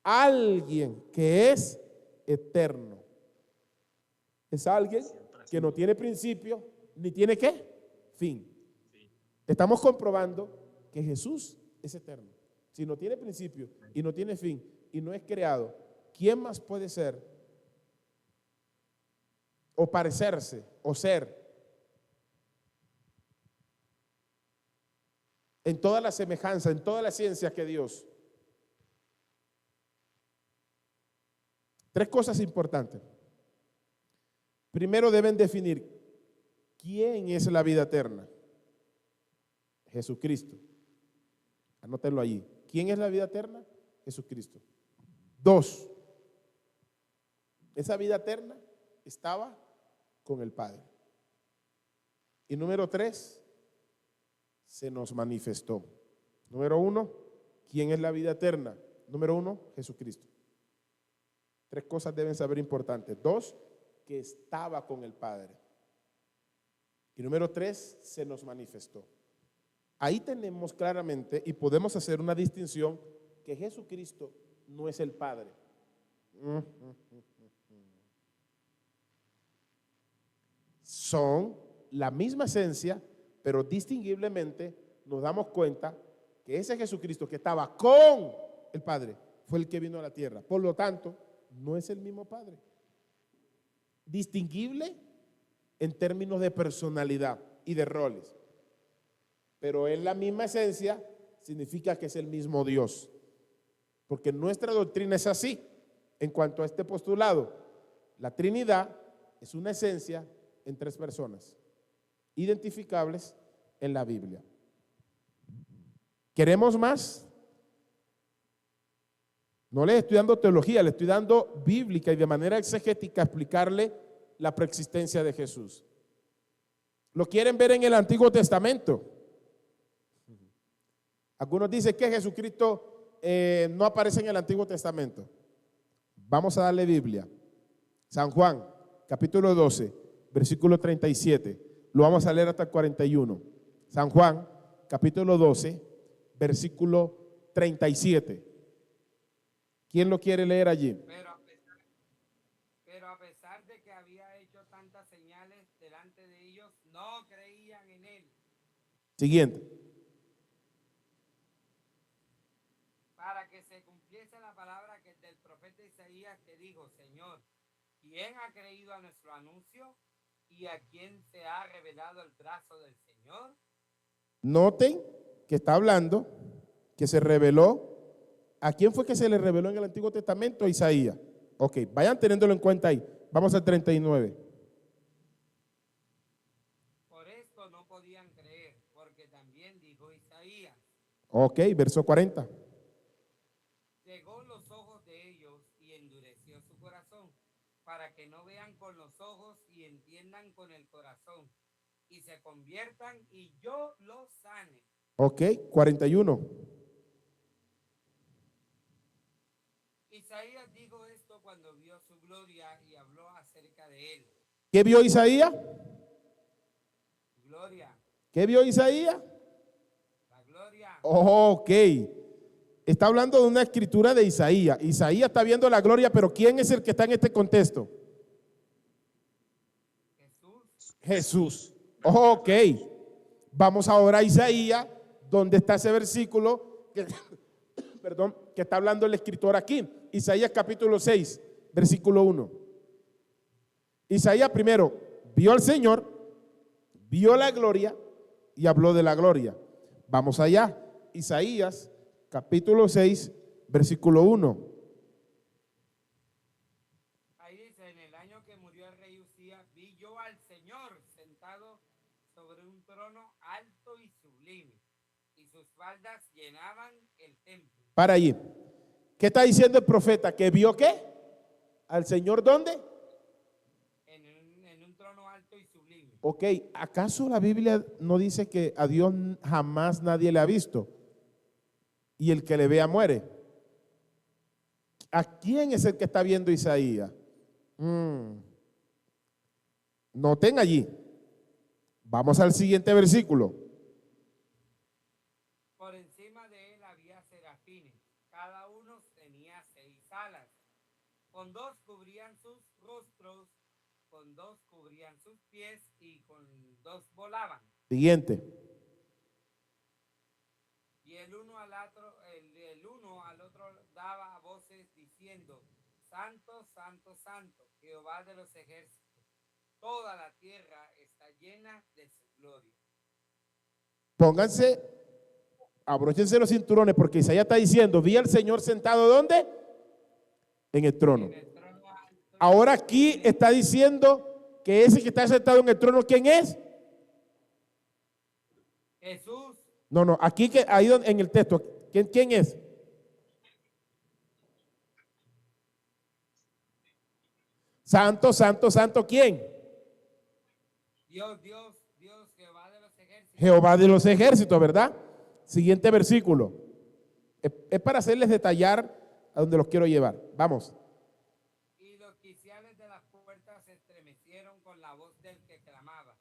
Alguien que es eterno es alguien que no tiene principio ni tiene ¿qué? Fin. Estamos comprobando que Jesús es eterno. Si no tiene principio y no tiene fin y no es creado, ¿quién más puede ser o parecerse o ser en toda la semejanza, en toda la ciencia que Dios. Tres cosas importantes. Primero deben definir quién es la vida eterna. Jesucristo. Anótenlo allí. ¿Quién es la vida eterna? Jesucristo. 2. Esa vida eterna estaba con el Padre. Y número 3, se nos manifestó. Número 1, ¿quién es la vida eterna? Número 1, Jesucristo. 3 cosas deben saber importantes. 2, que estaba con el Padre. Y número 3, se nos manifestó. Ahí tenemos claramente y podemos hacer una distinción que Jesucristo no es el Padre. Son la misma esencia, pero distinguiblemente nos damos cuenta que ese Jesucristo que estaba con el Padre fue el que vino a la tierra. Por lo tanto, no es el mismo Padre. Distinguible en términos de personalidad y de roles, pero es la misma esencia, significa que es el mismo Dios. Porque nuestra doctrina es así en cuanto a este postulado. La Trinidad es una esencia en 3 personas, identificables en la Biblia. ¿Queremos más? No les estoy dando teología, le estoy dando bíblica y de manera exegética explicarle la preexistencia de Jesús. ¿Lo quieren ver en el Antiguo Testamento? Algunos dicen que Jesucristo no aparece en el Antiguo Testamento. Vamos a darle Biblia. San Juan, capítulo 12, versículo 37. Lo vamos a leer hasta el 41. San Juan, capítulo 12, versículo 37. ¿Quién lo quiere leer allí? Pero a pesar de que había hecho tantas señales delante de ellos, no creían en él. Siguiente. Para que se cumpliese la palabra que del profeta Isaías, que dijo: Señor, ¿quién ha creído a nuestro anuncio? ¿Y a quién se ha revelado el brazo del Señor? Noten que está hablando que se reveló. ¿A quién fue que se le reveló en el Antiguo Testamento? A Isaías. Ok, vayan teniéndolo en cuenta ahí. Vamos al 39. Por esto no podían creer, porque también dijo Isaías. Ok, verso 40. Cegó los ojos de ellos y endureció su corazón, para que no vean con los ojos y entiendan con el corazón, y se conviertan y yo los sane. Ok, 41. Isaías dijo esto cuando vio su gloria y habló acerca de él. ¿Qué vio Isaías? Gloria. ¿Qué vio Isaías? La gloria. Ok. Está hablando de una escritura de Isaías. Isaías está viendo la gloria, pero ¿quién es el que está en este contexto? Jesús. Jesús. Ok. Vamos ahora a Isaías, donde está ese versículo que, perdón, que está hablando el escritor aquí. Isaías capítulo 6, versículo 1. Isaías primero vio al Señor, vio la gloria y habló de la gloria. Vamos allá. Isaías capítulo 6, versículo 1. Ahí dice: en el año que murió el rey Usías, vi yo al Señor sentado sobre un trono alto y sublime, y sus faldas llenaban el templo. Para allí. ¿Qué está diciendo el profeta? ¿Que vio qué? ¿Al Señor dónde? En un trono alto y sublime. Ok, ¿acaso la Biblia no dice que a Dios jamás nadie le ha visto? Y el que le vea muere. ¿A quién es el que está viendo Isaías? Noten allí. Vamos al siguiente versículo. Por encima de él había serafines, cada uno tenía 6 alas. Con 2 cubrían sus rostros, con 2 cubrían sus pies y con 2 volaban. Siguiente. Y el uno al otro daba voces diciendo: Santo, santo, santo, Jehová de los ejércitos. Toda la tierra está llena de su gloria. Pónganse Abróchense los cinturones porque Isaías está diciendo, vi al Señor sentado ¿dónde? En el trono. En el trono alto y Ahora aquí está diciendo que ese que está sentado en el trono, ¿quién es? Jesús. No, aquí que ahí en el texto, ¿quién es? Santo, santo, santo, ¿quién? Dios, Jehová de los ejércitos. Jehová de los ejércitos, ¿verdad? Siguiente versículo. Es para hacerles detallar a donde los quiero llevar. Vamos. Y los quiciales de las puertas se estremecieron con la voz del que clamaba,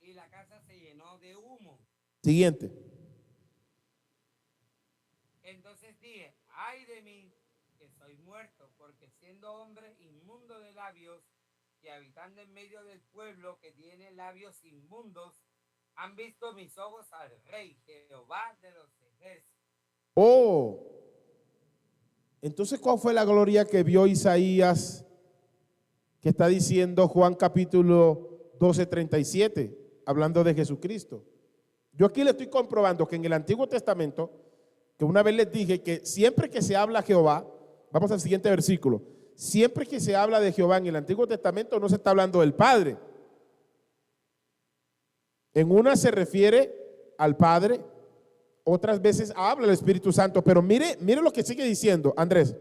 y la casa se llenó de humo. Siguiente. Entonces dije, ay de mí, que soy muerto, porque siendo hombre inmundo de labios y habitando en medio del pueblo que tiene labios inmundos, han visto mis ojos al Rey, Jehová de los ejércitos. Oh. Entonces, ¿cuál fue la gloria que vio Isaías que está diciendo Juan capítulo 12:37, hablando de Jesucristo? Yo aquí le estoy comprobando que en el Antiguo Testamento, que una vez les dije que siempre que se habla Jehová, vamos al siguiente versículo, siempre que se habla de Jehová en el Antiguo Testamento no se está hablando del Padre. En una se refiere al Padre, otras veces habla el Espíritu Santo, pero mire lo que sigue diciendo Andrés.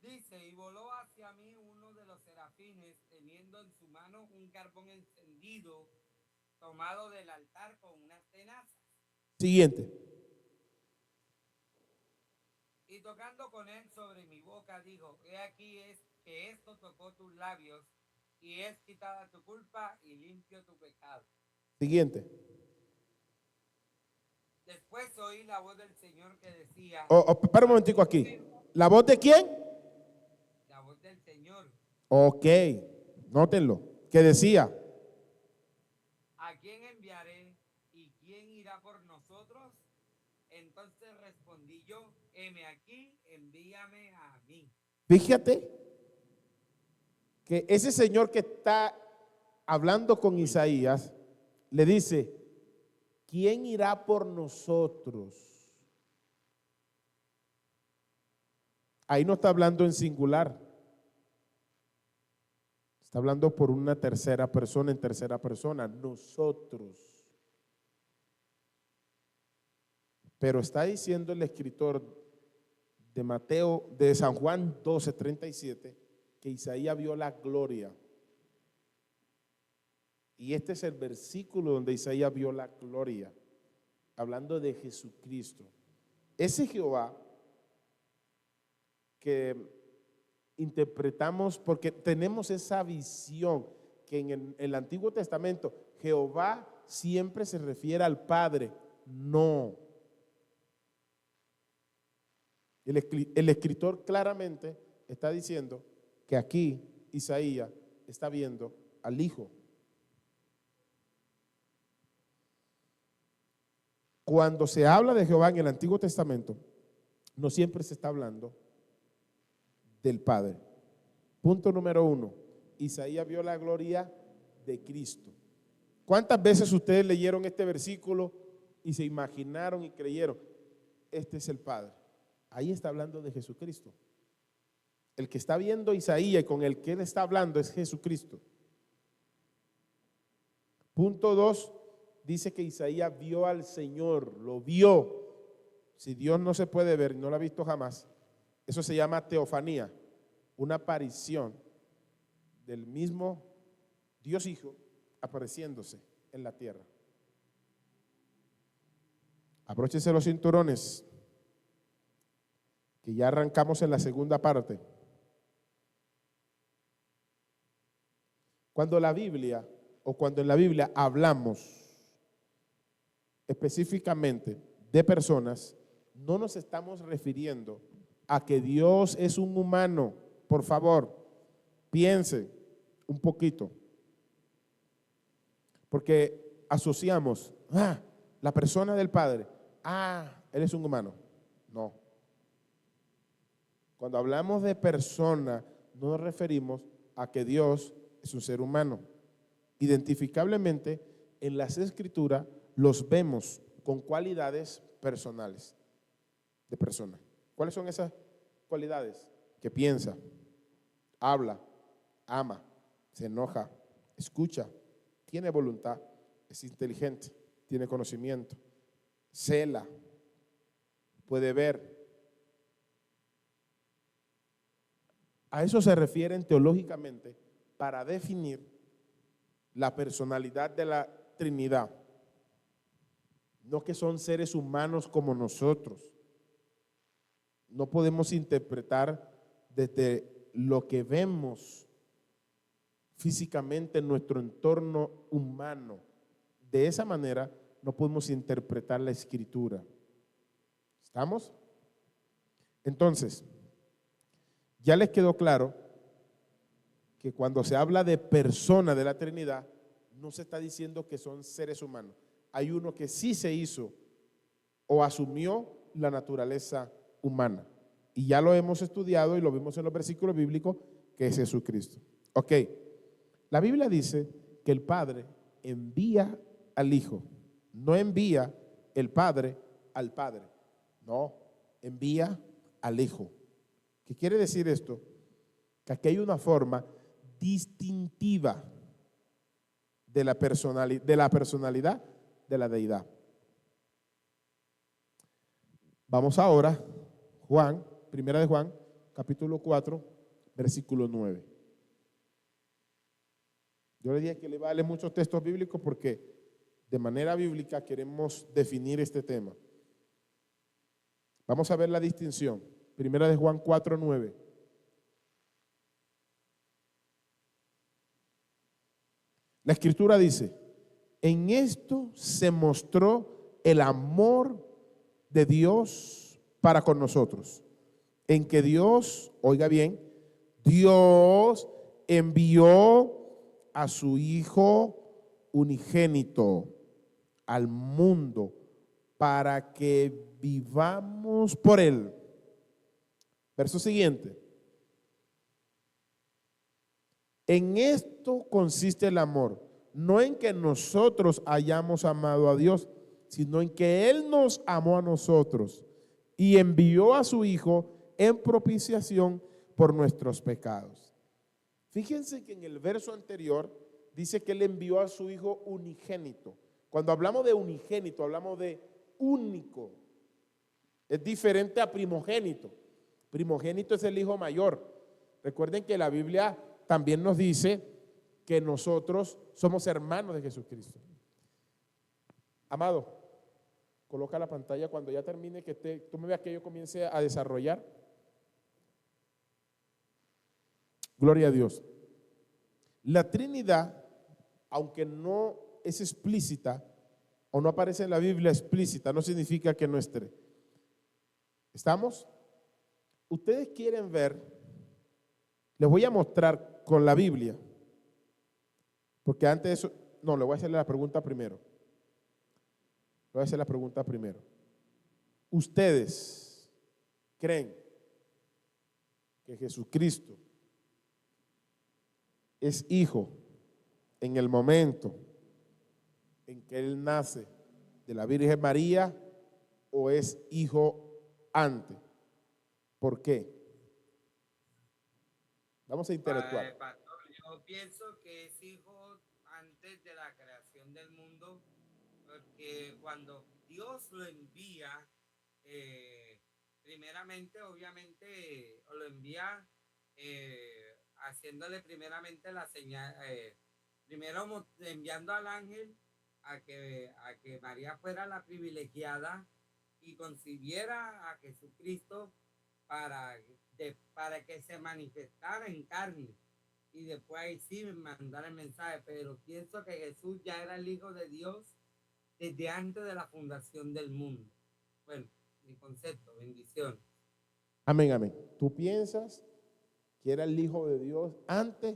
Dice, y voló hacia mí uno de los serafines, teniendo en su mano un carbón encendido, tomado del altar con unas tenazas. Siguiente. Y tocando con él sobre mi boca, dijo, he aquí es que esto tocó tus labios, y es quitada tu culpa y limpio tu pecado. Siguiente. Después oí la voz del Señor que decía, Para un momentico aquí. ¿La voz de quién? la voz del Señor, Ok, nótenlo. Que decía, ¿a quién enviaré y quién irá por nosotros? Entonces respondí yo, heme aquí, envíame a mí. fíjate que ese señor que está hablando con Isaías le dice, ¿quién irá por nosotros? Ahí no está hablando en singular. Está hablando por una tercera persona, en tercera persona, nosotros. Pero está diciendo el escritor de Mateo, de San Juan 12:37, que Isaías vio la gloria. Y este es el versículo donde Isaías vio la gloria, hablando de Jesucristo. Ese Jehová que interpretamos, porque tenemos esa visión que en el Antiguo Testamento Jehová siempre se refiere al Padre. No. El escritor claramente está diciendo que aquí Isaías está viendo al Hijo. Cuando se habla de Jehová en el Antiguo Testamento, no siempre se está hablando del Padre. Punto número 1. Isaías vio la gloria de Cristo. ¿Cuántas veces ustedes leyeron este versículo y se imaginaron y creyeron, este es el Padre? Ahí está hablando de Jesucristo. El que está viendo Isaías y con el que él está hablando es Jesucristo. Punto 2. Dice que Isaías vio al Señor, lo vio. Si Dios no se puede ver, no lo ha visto jamás, eso se llama teofanía, una aparición del mismo Dios Hijo apareciéndose en la tierra. Abróchense los cinturones, que ya arrancamos en la segunda parte. Cuando en la Biblia hablamos específicamente de personas, no nos estamos refiriendo a que Dios es un humano. Por favor, piense un poquito, porque asociamos la persona del Padre, él es un humano. No. Cuando hablamos de persona, no nos referimos a que Dios es un ser humano. Identificablemente, en las Escrituras los vemos con cualidades personales de persona. ¿Cuáles son esas cualidades? Que piensa, habla, ama, se enoja, escucha, tiene voluntad, es inteligente, tiene conocimiento, cela, puede ver. A eso se refieren teológicamente para definir la personalidad de la Trinidad. No que son seres humanos como nosotros. No podemos interpretar desde lo que vemos físicamente en nuestro entorno humano. De esa manera no podemos interpretar la Escritura. ¿Estamos? Entonces, ya les quedó claro que cuando se habla de persona de la Trinidad, no se está diciendo que son seres humanos. Hay uno que sí se hizo o asumió la naturaleza humana. Y ya lo hemos estudiado y lo vimos en los versículos bíblicos, que es Jesucristo. Ok, la Biblia dice que el Padre envía al Hijo. No envía el Padre al Padre. No, envía al Hijo. ¿Qué quiere decir esto? Que aquí hay una forma distintiva de la personalidad de la deidad. Vamos ahora, primera de Juan, capítulo 4, versículo 9. Yo le dije que le vale muchos textos bíblicos porque de manera bíblica queremos definir este tema. Vamos a ver la distinción. Primera de Juan 4, 9. La Escritura dice: en esto se mostró el amor de Dios para con nosotros, en que Dios, oiga bien, Dios envió a su Hijo unigénito al mundo para que vivamos por Él. Verso siguiente. En esto consiste el amor, no en que nosotros hayamos amado a Dios, sino en que Él nos amó a nosotros y envió a su Hijo en propiciación por nuestros pecados. Fíjense que en el verso anterior dice que Él envió a su Hijo unigénito. Cuando hablamos de unigénito, hablamos de único. Es diferente a primogénito. Primogénito es el hijo mayor. Recuerden que la Biblia también nos dice que nosotros somos hermanos de Jesucristo. Amado, coloca la pantalla cuando ya termine, que tú me veas que yo comience a desarrollar. Gloria a Dios. La Trinidad, aunque no es explícita o no aparece en la Biblia explícita, no significa que no esté. ¿Estamos? Ustedes quieren ver, les voy a mostrar con la Biblia, porque antes de eso, no, le voy a hacer la pregunta primero. Le voy a hacer la pregunta primero. ¿Ustedes creen que Jesucristo es hijo en el momento en que Él nace de la Virgen María o es hijo antes? ¿Por qué? Vamos a interactuar. Pastor, yo pienso que es hijo antes de la creación del mundo, porque cuando Dios lo envía, primeramente, obviamente, lo envía haciéndole primeramente la señal, primero enviando al ángel a que María fuera la privilegiada y concibiera a Jesucristo para que se manifestara en carne y después ahí sí mandar el mensaje. Pero pienso que Jesús ya era el Hijo de Dios desde antes de la fundación del mundo. Bueno, mi concepto, bendición. Amén, amén. ¿Tú piensas que era el Hijo de Dios antes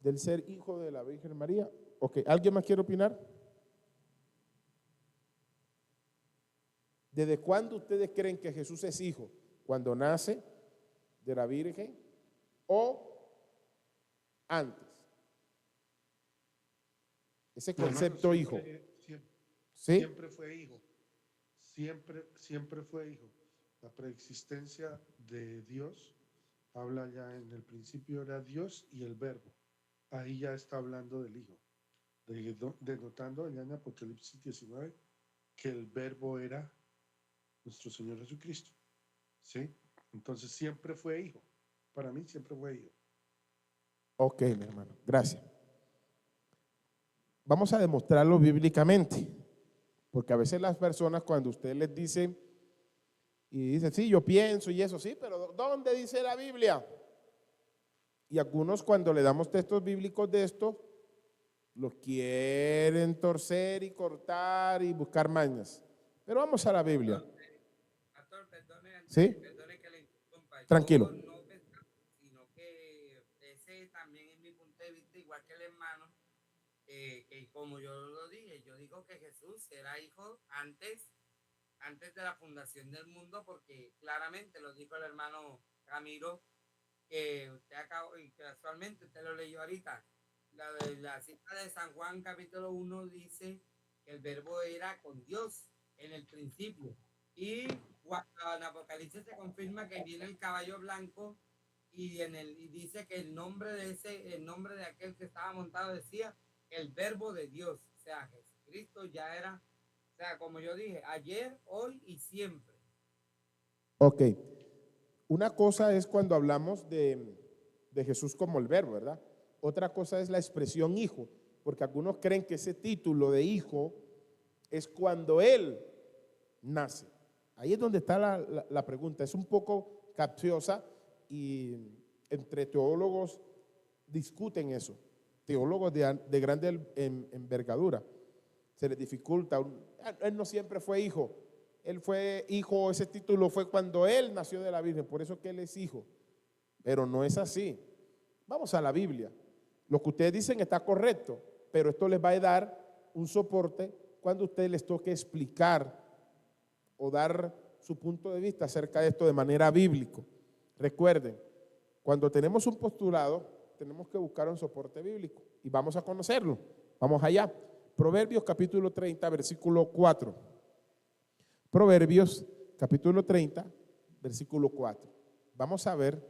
del ser hijo de la Virgen María? Ok, ¿alguien más quiere opinar? ¿Desde cuándo ustedes creen que Jesús es hijo? ¿Cuando nace de la Virgen o antes? Ese concepto hijo. Siempre, ¿Sí? siempre fue hijo. siempre fue hijo. La preexistencia de Dios habla ya en el principio era Dios y el verbo. Ahí ya está hablando del hijo, denotando allá en Apocalipsis 19 que el verbo era nuestro Señor Jesucristo. ¿Sí? Entonces siempre fue hijo. Para mí siempre fue hijo. Ok, mi hermano, gracias. Vamos a demostrarlo bíblicamente, porque a veces las personas cuando usted les dice y dicen, sí, yo pienso y eso, sí, pero ¿dónde dice la Biblia? Y algunos cuando le damos textos bíblicos de esto, los quieren torcer y cortar y buscar mañas. Pero vamos a la Biblia. Pastor, perdone, ¿Sí? perdone que le interrumpa. Tranquilo. Yo no pensaba, sino que ese también es mi punto de vista, igual que el hermano, que como yo lo dije, yo digo que Jesús era hijo antes de la fundación del mundo, porque claramente lo dijo el hermano Ramiro, que usted acabó, y casualmente usted lo leyó ahorita. La cita de San Juan capítulo 1 dice que el verbo era con Dios en el principio. Y en Apocalipsis se confirma que viene el caballo blanco y dice que el nombre de aquel que estaba montado decía el verbo de Dios. O sea, Jesucristo ya era, o sea, como yo dije, ayer, hoy y siempre. Ok. Una cosa es cuando hablamos de Jesús como el verbo, ¿verdad? Otra cosa es la expresión hijo, porque algunos creen que ese título de hijo es cuando él nace. Ahí es donde está la pregunta. Es un poco capciosa y entre teólogos discuten eso. Teólogos de grande envergadura. Se les dificulta. Él no siempre fue hijo. Él fue hijo, ese título fue cuando él nació de la Virgen, por eso que él es hijo. Pero no es así. Vamos a la Biblia. Lo que ustedes dicen está correcto, pero esto les va a dar un soporte cuando a ustedes les toque explicar o dar su punto de vista acerca de esto de manera bíblica. Recuerden, cuando tenemos un postulado, tenemos que buscar un soporte bíblico y vamos a conocerlo. Vamos allá. Proverbios capítulo 30, versículo 4. Proverbios capítulo 30, versículo 4. Vamos a ver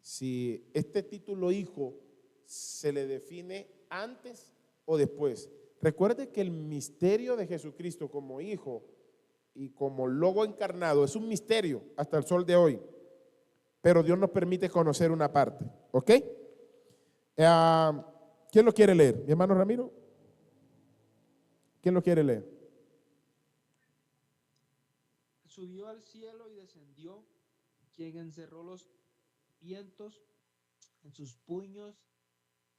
si este título hijo se le define antes o después. Recuerde que el misterio de Jesucristo como hijo y como logo encarnado es un misterio hasta el sol de hoy, pero Dios nos permite conocer una parte, ¿ok? ¿Quién lo quiere leer? ¿Mi hermano Ramiro? ¿Quién lo quiere leer? Subió al cielo y descendió, quien encerró los vientos en sus puños,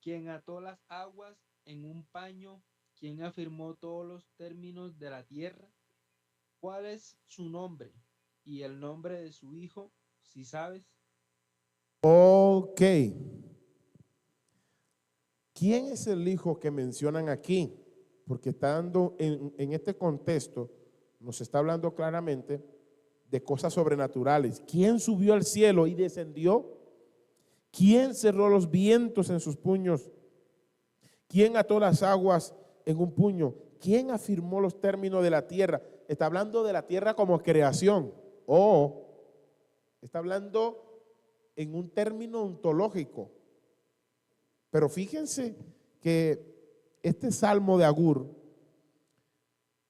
quien ató las aguas en un paño, quien afirmó todos los términos de la tierra. ¿Cuál es su nombre y el nombre de su hijo, si sabes? Ok. ¿Quién es el hijo que mencionan aquí? Porque está dando, en este contexto, nos está hablando claramente de cosas sobrenaturales. ¿Quién subió al cielo y descendió? ¿Quién cerró los vientos en sus puños? ¿Quién ató las aguas en un puño? ¿Quién afirmó los términos de la tierra? Está hablando de la tierra como creación o está hablando en un término ontológico. Pero fíjense que este salmo de Agur,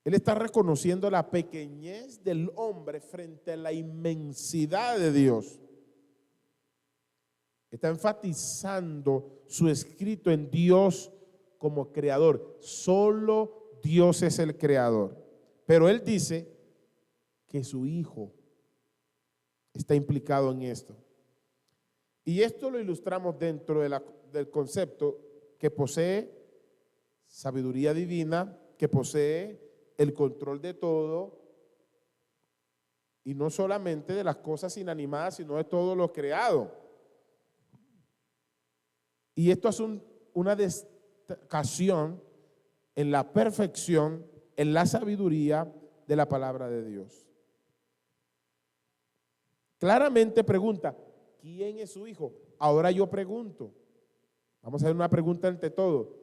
él está reconociendo la pequeñez del hombre frente a la inmensidad de Dios. Está enfatizando su escrito en Dios como creador. Solo Dios es el creador. Pero él dice que su hijo está implicado en esto. Y esto lo ilustramos dentro del concepto que posee sabiduría divina, que posee el control de todo, y no solamente de las cosas inanimadas, sino de todo lo creado. Y esto es una destacación en la perfección, en la sabiduría de la palabra de Dios. Claramente pregunta, ¿quién es su hijo? Ahora yo pregunto, vamos a hacer una pregunta ante todo.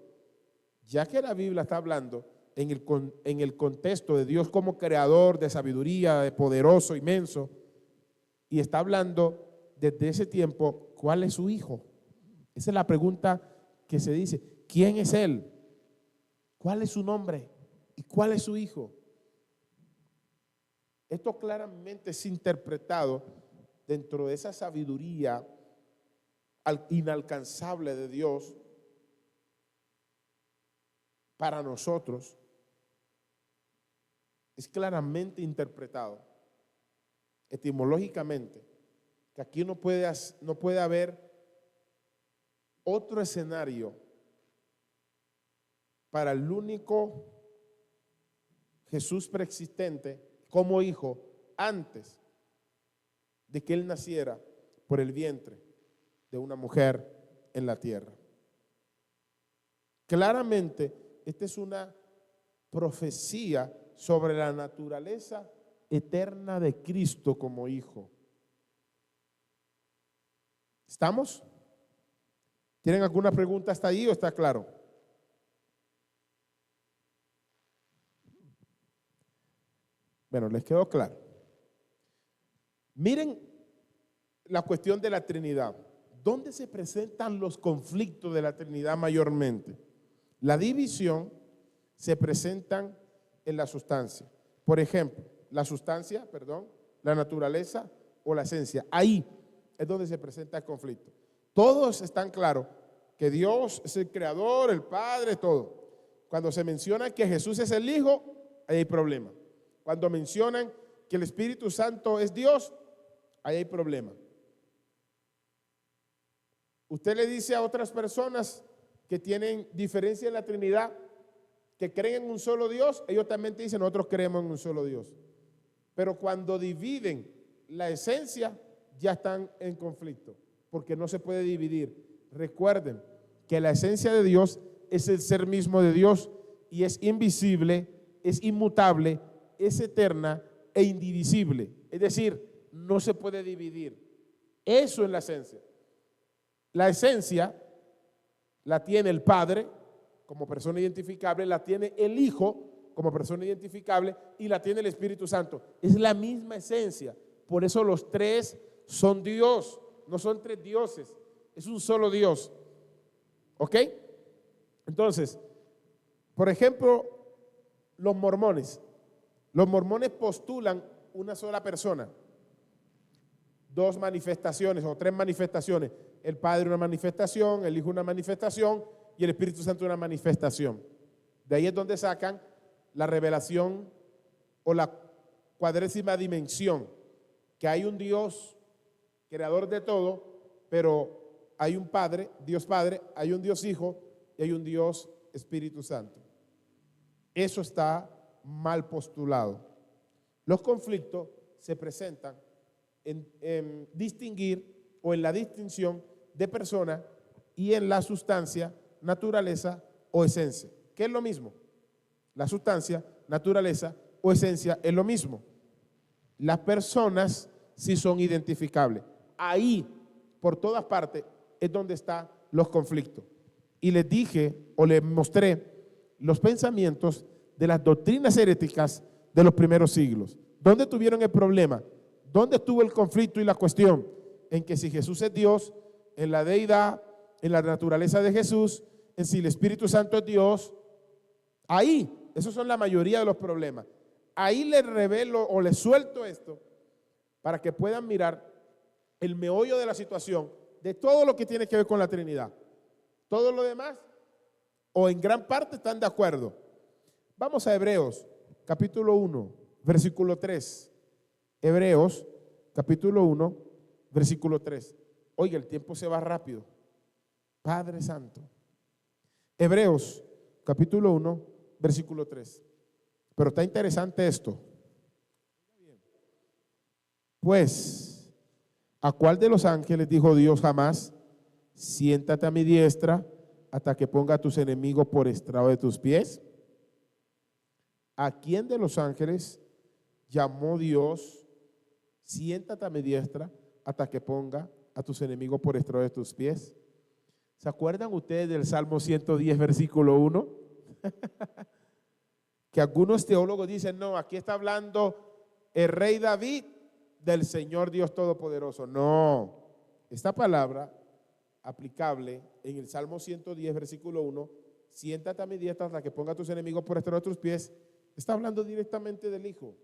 Ya que la Biblia está hablando en el contexto de Dios como creador, de sabiduría, de poderoso, inmenso, y está hablando desde ese tiempo, ¿cuál es su hijo? Esa es la pregunta que se dice. ¿Quién es él? ¿Cuál es su nombre? ¿Y cuál es su hijo? Esto claramente es interpretado dentro de esa sabiduría inalcanzable de Dios para nosotros. Es claramente interpretado etimológicamente que aquí no puede haber otro escenario para el único Jesús preexistente como hijo antes de que él naciera por el vientre de una mujer en la tierra. Claramente, esta es una profecía sobre la naturaleza eterna de Cristo como hijo. ¿Estamos? ¿Tienen alguna pregunta hasta ahí o está claro? Bueno, les quedó claro. Miren la cuestión de la Trinidad. ¿Dónde se presentan los conflictos de la Trinidad mayormente? La división se presentan en la sustancia. Por ejemplo, la naturaleza o la esencia. Ahí es donde se presenta el conflicto. Todos están claros que Dios es el creador, el Padre, todo. Cuando se menciona que Jesús es el Hijo, ahí hay problema. Cuando mencionan que el Espíritu Santo es Dios, ahí hay problema. Usted le dice a otras personas que tienen diferencia en la Trinidad, que creen en un solo Dios, ellos también te dicen, nosotros creemos en un solo Dios. Pero cuando dividen la esencia, ya están en conflicto, porque no se puede dividir. Recuerden que la esencia de Dios es el ser mismo de Dios y es invisible, es inmutable, es eterna e indivisible. Es decir, no se puede dividir. Eso es la esencia. La esencia la tiene el Padre como persona identificable, la tiene el Hijo como persona identificable y la tiene el Espíritu Santo. Es la misma esencia. Por eso los tres son Dios, no son tres dioses, es un solo Dios. ¿Ok? Entonces, por ejemplo, los mormones postulan una sola persona, dos manifestaciones o tres manifestaciones. El Padre una manifestación, el Hijo una manifestación y el Espíritu Santo una manifestación. De ahí es donde sacan la revelación o la cuadrésima dimensión, que hay un Dios creador de todo, pero hay un Padre, Dios Padre, hay un Dios Hijo y hay un Dios Espíritu Santo. Eso está mal postulado. Los conflictos se presentan en distinguir o en la distinción de persona y en la sustancia, naturaleza o esencia. ¿Qué es lo mismo? La sustancia, naturaleza o esencia es lo mismo. Las personas sí son identificables. Ahí, por todas partes, es donde están los conflictos. Y les dije o les mostré los pensamientos de las doctrinas heréticas de los primeros siglos. ¿Dónde tuvieron el problema? ¿Dónde estuvo el conflicto y la cuestión? En que si Jesús es Dios, en la deidad, en la naturaleza de Jesús, en si el Espíritu Santo es Dios, ahí, esos son la mayoría de los problemas. Ahí les revelo o les suelto esto para que puedan mirar el meollo de la situación de todo lo que tiene que ver con la Trinidad. Todo lo demás, o en gran parte, están de acuerdo. Vamos a Hebreos, capítulo 1, versículo 3. Hebreos, capítulo 1, versículo 3. Oiga, el tiempo se va rápido. Padre Santo. Hebreos, capítulo 1, versículo 3. Pero está interesante esto. Pues, ¿a cuál de los ángeles dijo Dios jamás? Siéntate a mi diestra hasta que ponga a tus enemigos por estrado de tus pies. ¿A quién de los ángeles llamó Dios? Siéntate a mi diestra hasta que ponga a tus enemigos por estrado de tus pies. ¿Se acuerdan ustedes del Salmo 110, versículo 1? que algunos teólogos dicen, no, aquí está hablando el rey David del Señor Dios Todopoderoso. No, esta palabra aplicable en el Salmo 110, versículo 1, siéntate a mi diestra hasta que ponga a tus enemigos por estrado de tus pies, está hablando directamente del Hijo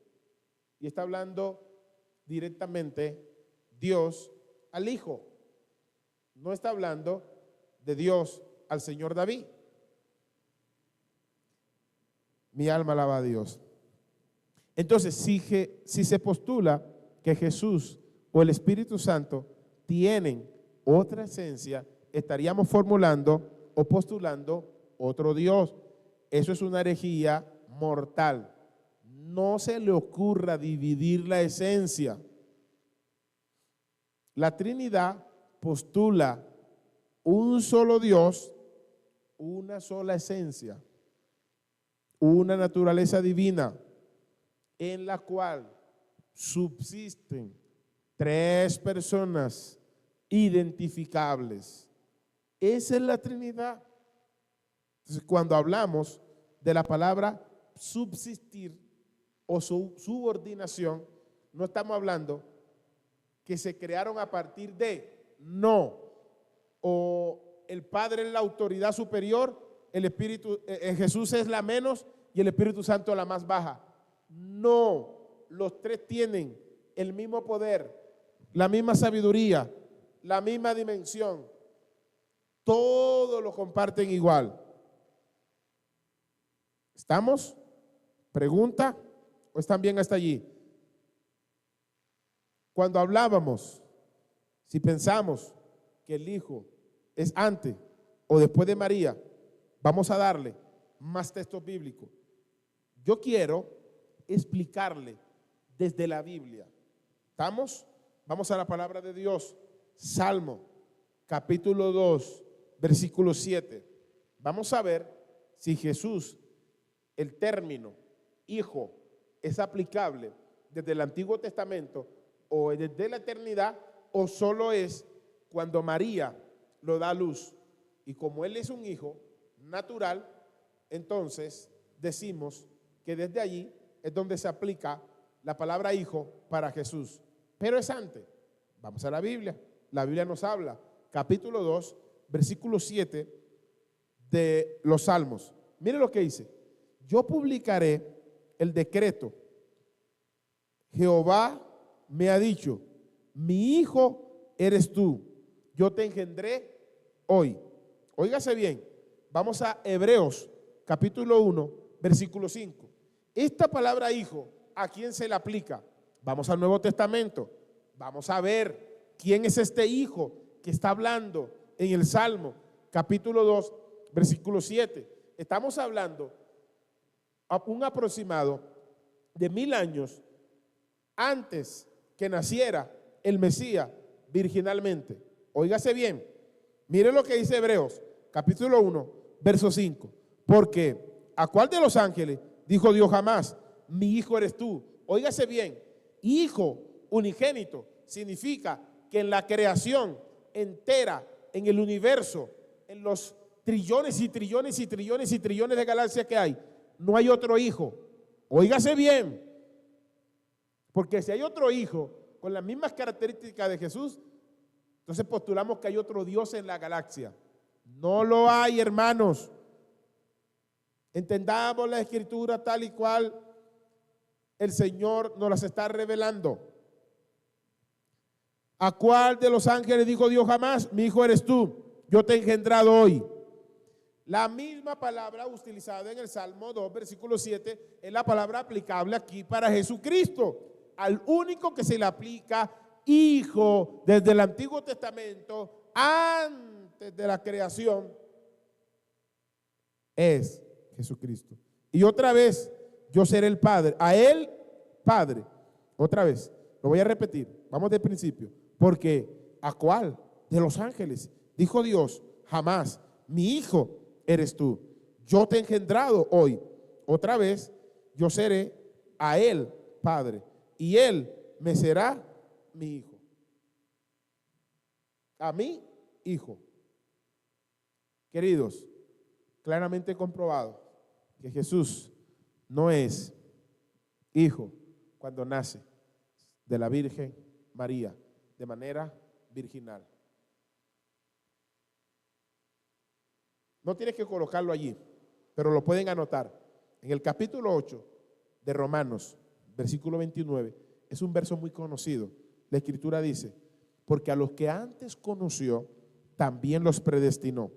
y está hablando directamente Dios al Hijo. No está hablando de Dios al Señor David. Mi alma alaba a Dios. Entonces, si se postula que Jesús o el Espíritu Santo tienen otra esencia, estaríamos formulando o postulando otro Dios. Eso es una herejía mortal. No se le ocurra dividir la esencia. La Trinidad postula un solo Dios, una sola esencia, una naturaleza divina en la cual subsisten tres personas identificables. Esa es la Trinidad. Entonces, cuando hablamos de la palabra subsistir o subordinación, no estamos hablando que se crearon a partir de, no, o el Padre es la autoridad superior, el Espíritu, Jesús es la menos y el Espíritu Santo la más baja. No, los tres tienen el mismo poder, la misma sabiduría, la misma dimensión. Todo lo comparten igual. ¿Estamos? ¿Pregunta? ¿O están bien hasta allí? Cuando hablábamos, si pensamos que el Hijo es antes o después de María, vamos a darle más textos bíblicos. Yo quiero explicarle desde la Biblia. ¿Estamos? Vamos a la palabra de Dios. Salmo, capítulo 2, versículo 7. Vamos a ver si Jesús, el término Hijo, es aplicable desde el Antiguo Testamento o desde la eternidad, o solo es cuando María lo da a luz. Y como Él es un hijo natural, entonces decimos que desde allí es donde se aplica la palabra hijo para Jesús. Pero es antes. Vamos a la Biblia. La Biblia nos habla, capítulo 2, versículo 7 de los Salmos. Mire lo que dice: yo publicaré el decreto. Jehová me ha dicho, mi hijo eres tú, yo te engendré hoy. Óigase bien, vamos a Hebreos capítulo 1, versículo 5. Esta palabra hijo, ¿a quién se le aplica? Vamos al Nuevo Testamento, vamos a ver quién es este hijo que está hablando en el Salmo capítulo 2, versículo 7. Estamos hablando a un aproximado de 1000 años antes que naciera el Mesías virginalmente. Óigase bien, mire lo que dice Hebreos, capítulo 1, verso 5. Porque ¿a cuál de los ángeles dijo Dios jamás, mi hijo eres tú? Óigase bien, hijo unigénito significa que en la creación entera, en el universo, en los trillones y trillones y trillones y trillones de galaxias que hay, no hay otro hijo. Óigase bien, porque si hay otro hijo con las mismas características de Jesús, entonces postulamos que hay otro Dios en la galaxia. No lo hay, hermanos. Entendamos la Escritura tal y cual el Señor nos las está revelando. ¿A cuál de los ángeles dijo Dios jamás, mi hijo eres tú, yo te he engendrado hoy? La misma palabra utilizada en el Salmo 2, versículo 7, es la palabra aplicable aquí para Jesucristo, al único que se le aplica hijo desde el Antiguo Testamento, antes de la creación, es Jesucristo. Y otra vez, yo seré el Padre, a Él Padre. Otra vez, lo voy a repetir, vamos del principio. Porque ¿a cuál de los ángeles dijo Dios jamás, mi hijo eres tú, yo te he engendrado hoy? Otra vez, yo seré a Él Padre y Él me será mi hijo. A mi hijo. Queridos, claramente comprobado que Jesús no es hijo cuando nace de la Virgen María de manera virginal. No tienes que colocarlo allí, pero lo pueden anotar. En el capítulo 8 de Romanos, versículo 29, es un verso muy conocido. La Escritura dice, porque a los que antes conoció, también los predestinó.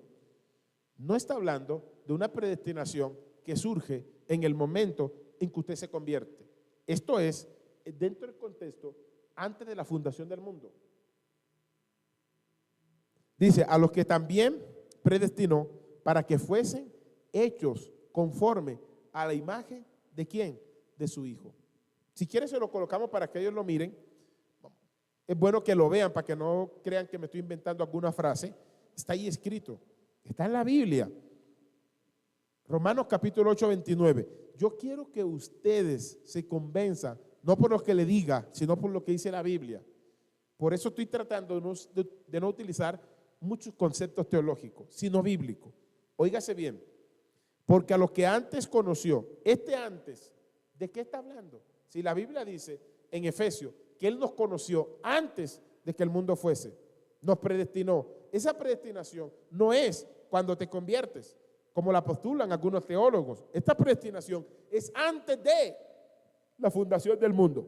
No está hablando de una predestinación que surge en el momento en que usted se convierte. Esto es dentro del contexto antes de la fundación del mundo. Dice, a los que también predestinó para que fuesen hechos conforme a la imagen de ¿quién? De su Hijo. Si quieren se lo colocamos para que ellos lo miren. Es bueno que lo vean para que no crean que me estoy inventando alguna frase. Está ahí escrito, está en la Biblia. Romanos capítulo 8, 29. Yo quiero que ustedes se convenzan, no por lo que le diga, sino por lo que dice la Biblia. Por eso estoy tratando de no utilizar muchos conceptos teológicos, sino bíblicos. Óigase bien, porque a los que antes conoció, antes, ¿de qué está hablando? Si la Biblia dice en Efesios que Él nos conoció antes de que el mundo fuese, nos predestinó. Esa predestinación no es cuando te conviertes, como la postulan algunos teólogos. Esta predestinación es antes de la fundación del mundo,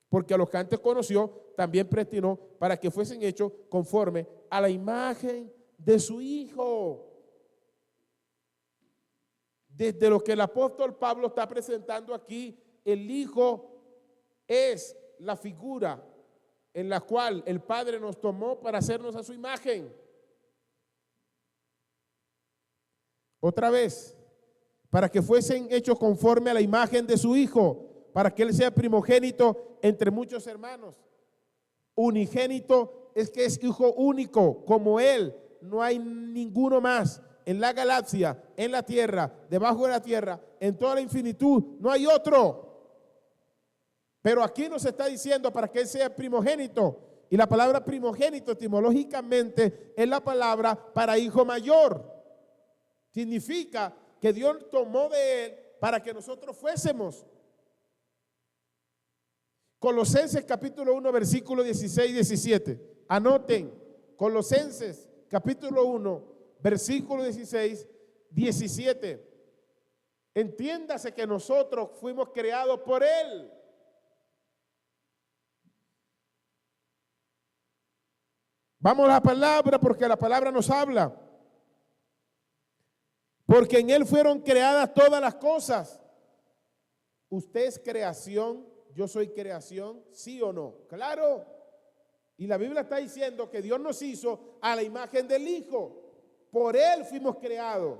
porque a los que antes conoció también predestinó para que fuesen hechos conforme a la imagen de su Hijo. Desde lo que el apóstol Pablo está presentando aquí, el Hijo es la figura en la cual el Padre nos tomó para hacernos a su imagen. Otra vez, para que fuesen hechos conforme a la imagen de su Hijo, para que Él sea primogénito entre muchos hermanos. Unigénito es que es hijo único, como Él, no hay ninguno más. En la galaxia, en la tierra, debajo de la tierra, en toda la infinitud, no hay otro. Pero aquí nos está diciendo para que Él sea primogénito. Y la palabra primogénito etimológicamente es la palabra para hijo mayor. Significa que Dios tomó de Él para que nosotros fuésemos. Colosenses capítulo 1 versículo 16 y 17. Anoten, Colosenses capítulo 1 versículo 16, 17. Entiéndase que nosotros fuimos creados por Él. Vamos a la palabra porque la palabra nos habla. Porque en Él fueron creadas todas las cosas. Usted es creación, yo soy creación, ¿sí o no? Claro. Y la Biblia está diciendo que Dios nos hizo a la imagen del Hijo. Por Él fuimos creados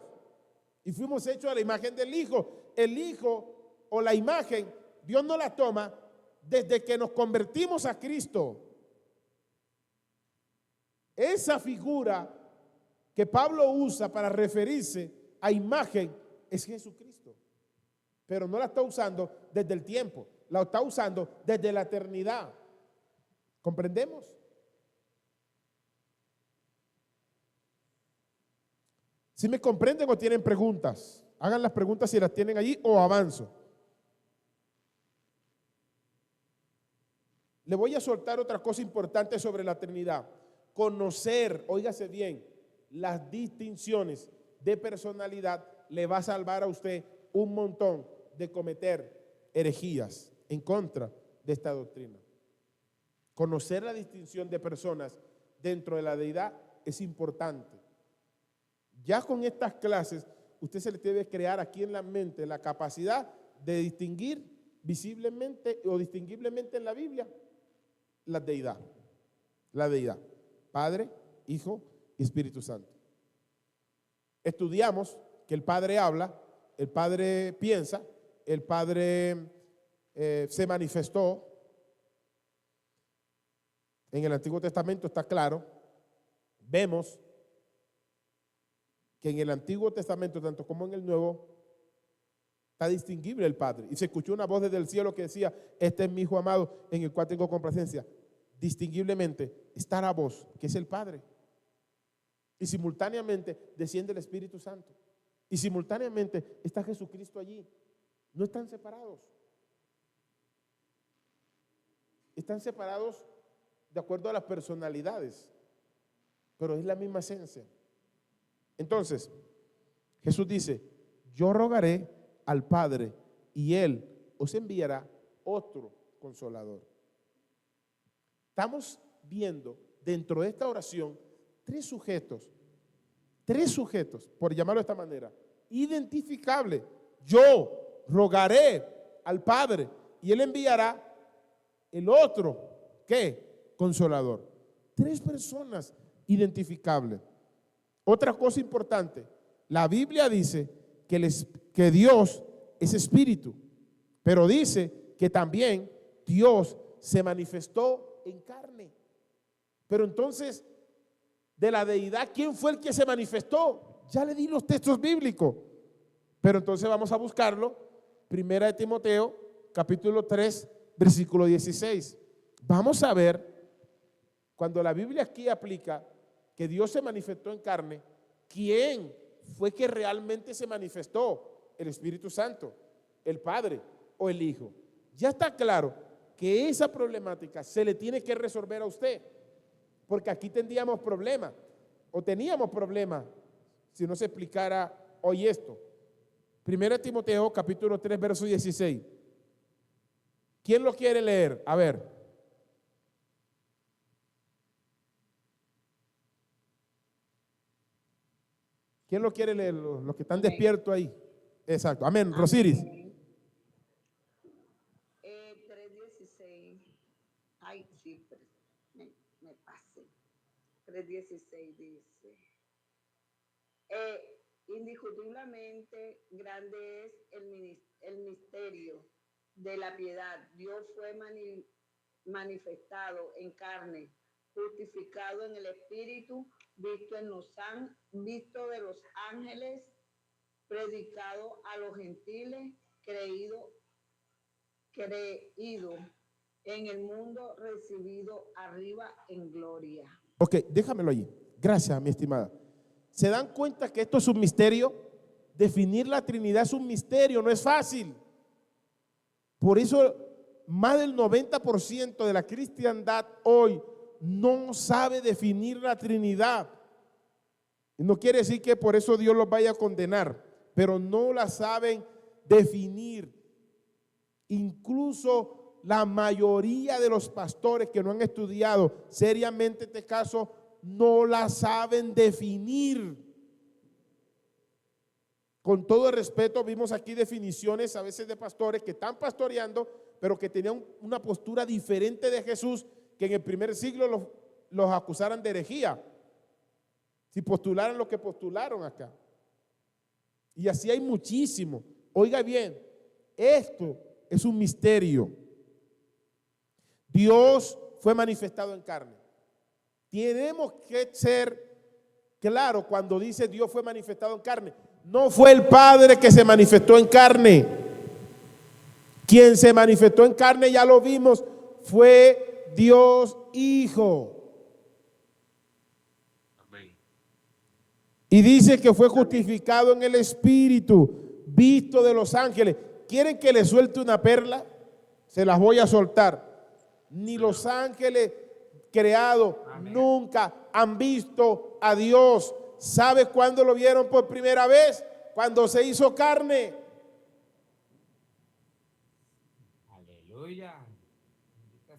y fuimos hechos a la imagen del Hijo. El Hijo o la imagen, Dios no la toma desde que nos convertimos a Cristo. Esa figura que Pablo usa para referirse a imagen es Jesucristo. Pero no la está usando desde el tiempo, la está usando desde la eternidad. ¿Comprendemos? ¿Sí me comprenden o tienen preguntas? Hagan las preguntas si las tienen allí o avanzo. Le voy a soltar otra cosa importante sobre la Trinidad. Conocer, óigase bien, las distinciones de personalidad le va a salvar a usted un montón de cometer herejías en contra de esta doctrina. Conocer la distinción de personas dentro de la deidad es importante. Ya con estas clases, usted se le debe crear aquí en la mente la capacidad de distinguir visiblemente o distinguiblemente en la Biblia la deidad. La deidad, Padre, Hijo y Espíritu Santo. Estudiamos que el Padre habla, el Padre piensa, el Padre se manifestó. En el Antiguo Testamento está claro. Vemos que en el Antiguo Testamento, tanto como en el Nuevo, está distinguible el Padre. Y se escuchó una voz desde el cielo que decía: este es mi Hijo amado, en el cual tengo complacencia. Distinguiblemente está la voz, que es el Padre. Y simultáneamente desciende el Espíritu Santo. Y simultáneamente está Jesucristo allí. No están separados. Están separados de acuerdo a las personalidades, pero es la misma esencia. Entonces, Jesús dice, yo rogaré al Padre y Él os enviará otro consolador. Estamos viendo dentro de esta oración tres sujetos, por llamarlo de esta manera, identificables. Yo rogaré al Padre y Él enviará el otro, ¿qué? Consolador. Tres personas identificables. Otra cosa importante, la Biblia dice que Dios es espíritu, pero dice que también Dios se manifestó en carne. Pero entonces, de la deidad, ¿quién fue el que se manifestó? Ya le di los textos bíblicos, pero entonces vamos a buscarlo. Primera de Timoteo, capítulo 3, versículo 16. Vamos a ver, cuando la Biblia aquí aplica que Dios se manifestó en carne, ¿quién fue que realmente se manifestó? ¿El Espíritu Santo, el Padre o el Hijo? Ya está claro que esa problemática se le tiene que resolver a usted, porque aquí teníamos problemas si no se explicara hoy esto. Primera Timoteo capítulo 3 verso 16. ¿Quién lo quiere leer? A ver. ¿Quién lo quiere leer? Los que están despiertos ahí. Exacto. Amén. Rosiris. 3:16. Ay, sí, pero me pasé. 3:16 dice. Indiscutiblemente grande es el misterio de la piedad. Dios fue manifestado en carne, justificado en el Espíritu, visto de los ángeles, predicado a los gentiles, creído en el mundo, recibido arriba en gloria. Ok, déjamelo allí. Gracias, mi estimada. ¿Se dan cuenta que esto es un misterio? Definir la Trinidad es un misterio, no es fácil. Por eso más del 90% de la cristiandad hoy no sabe definir la Trinidad. No quiere decir que por eso Dios los vaya a condenar, pero no la saben definir. Incluso la mayoría de los pastores que no han estudiado seriamente este caso no la saben definir. Con todo el respeto, vimos aquí definiciones a veces de pastores que están pastoreando, pero que tenían una postura diferente de Jesús, que en el primer siglo los acusaran de herejía, si postularan lo que postularon acá. Y así hay muchísimo. Oiga bien, esto es un misterio. Dios fue manifestado en carne. Tenemos que ser claros cuando dice Dios fue manifestado en carne. No fue el Padre que se manifestó en carne. Quien se manifestó en carne, ya lo vimos, fue Dios Hijo. Amén. Y dice que fue justificado en el Espíritu, visto de los ángeles. ¿Quieren que le suelte una perla? Se las voy a soltar. Ni los ángeles creados nunca han visto a Dios. ¿Sabe cuándo lo vieron por primera vez? Cuando se hizo carne. Aleluya.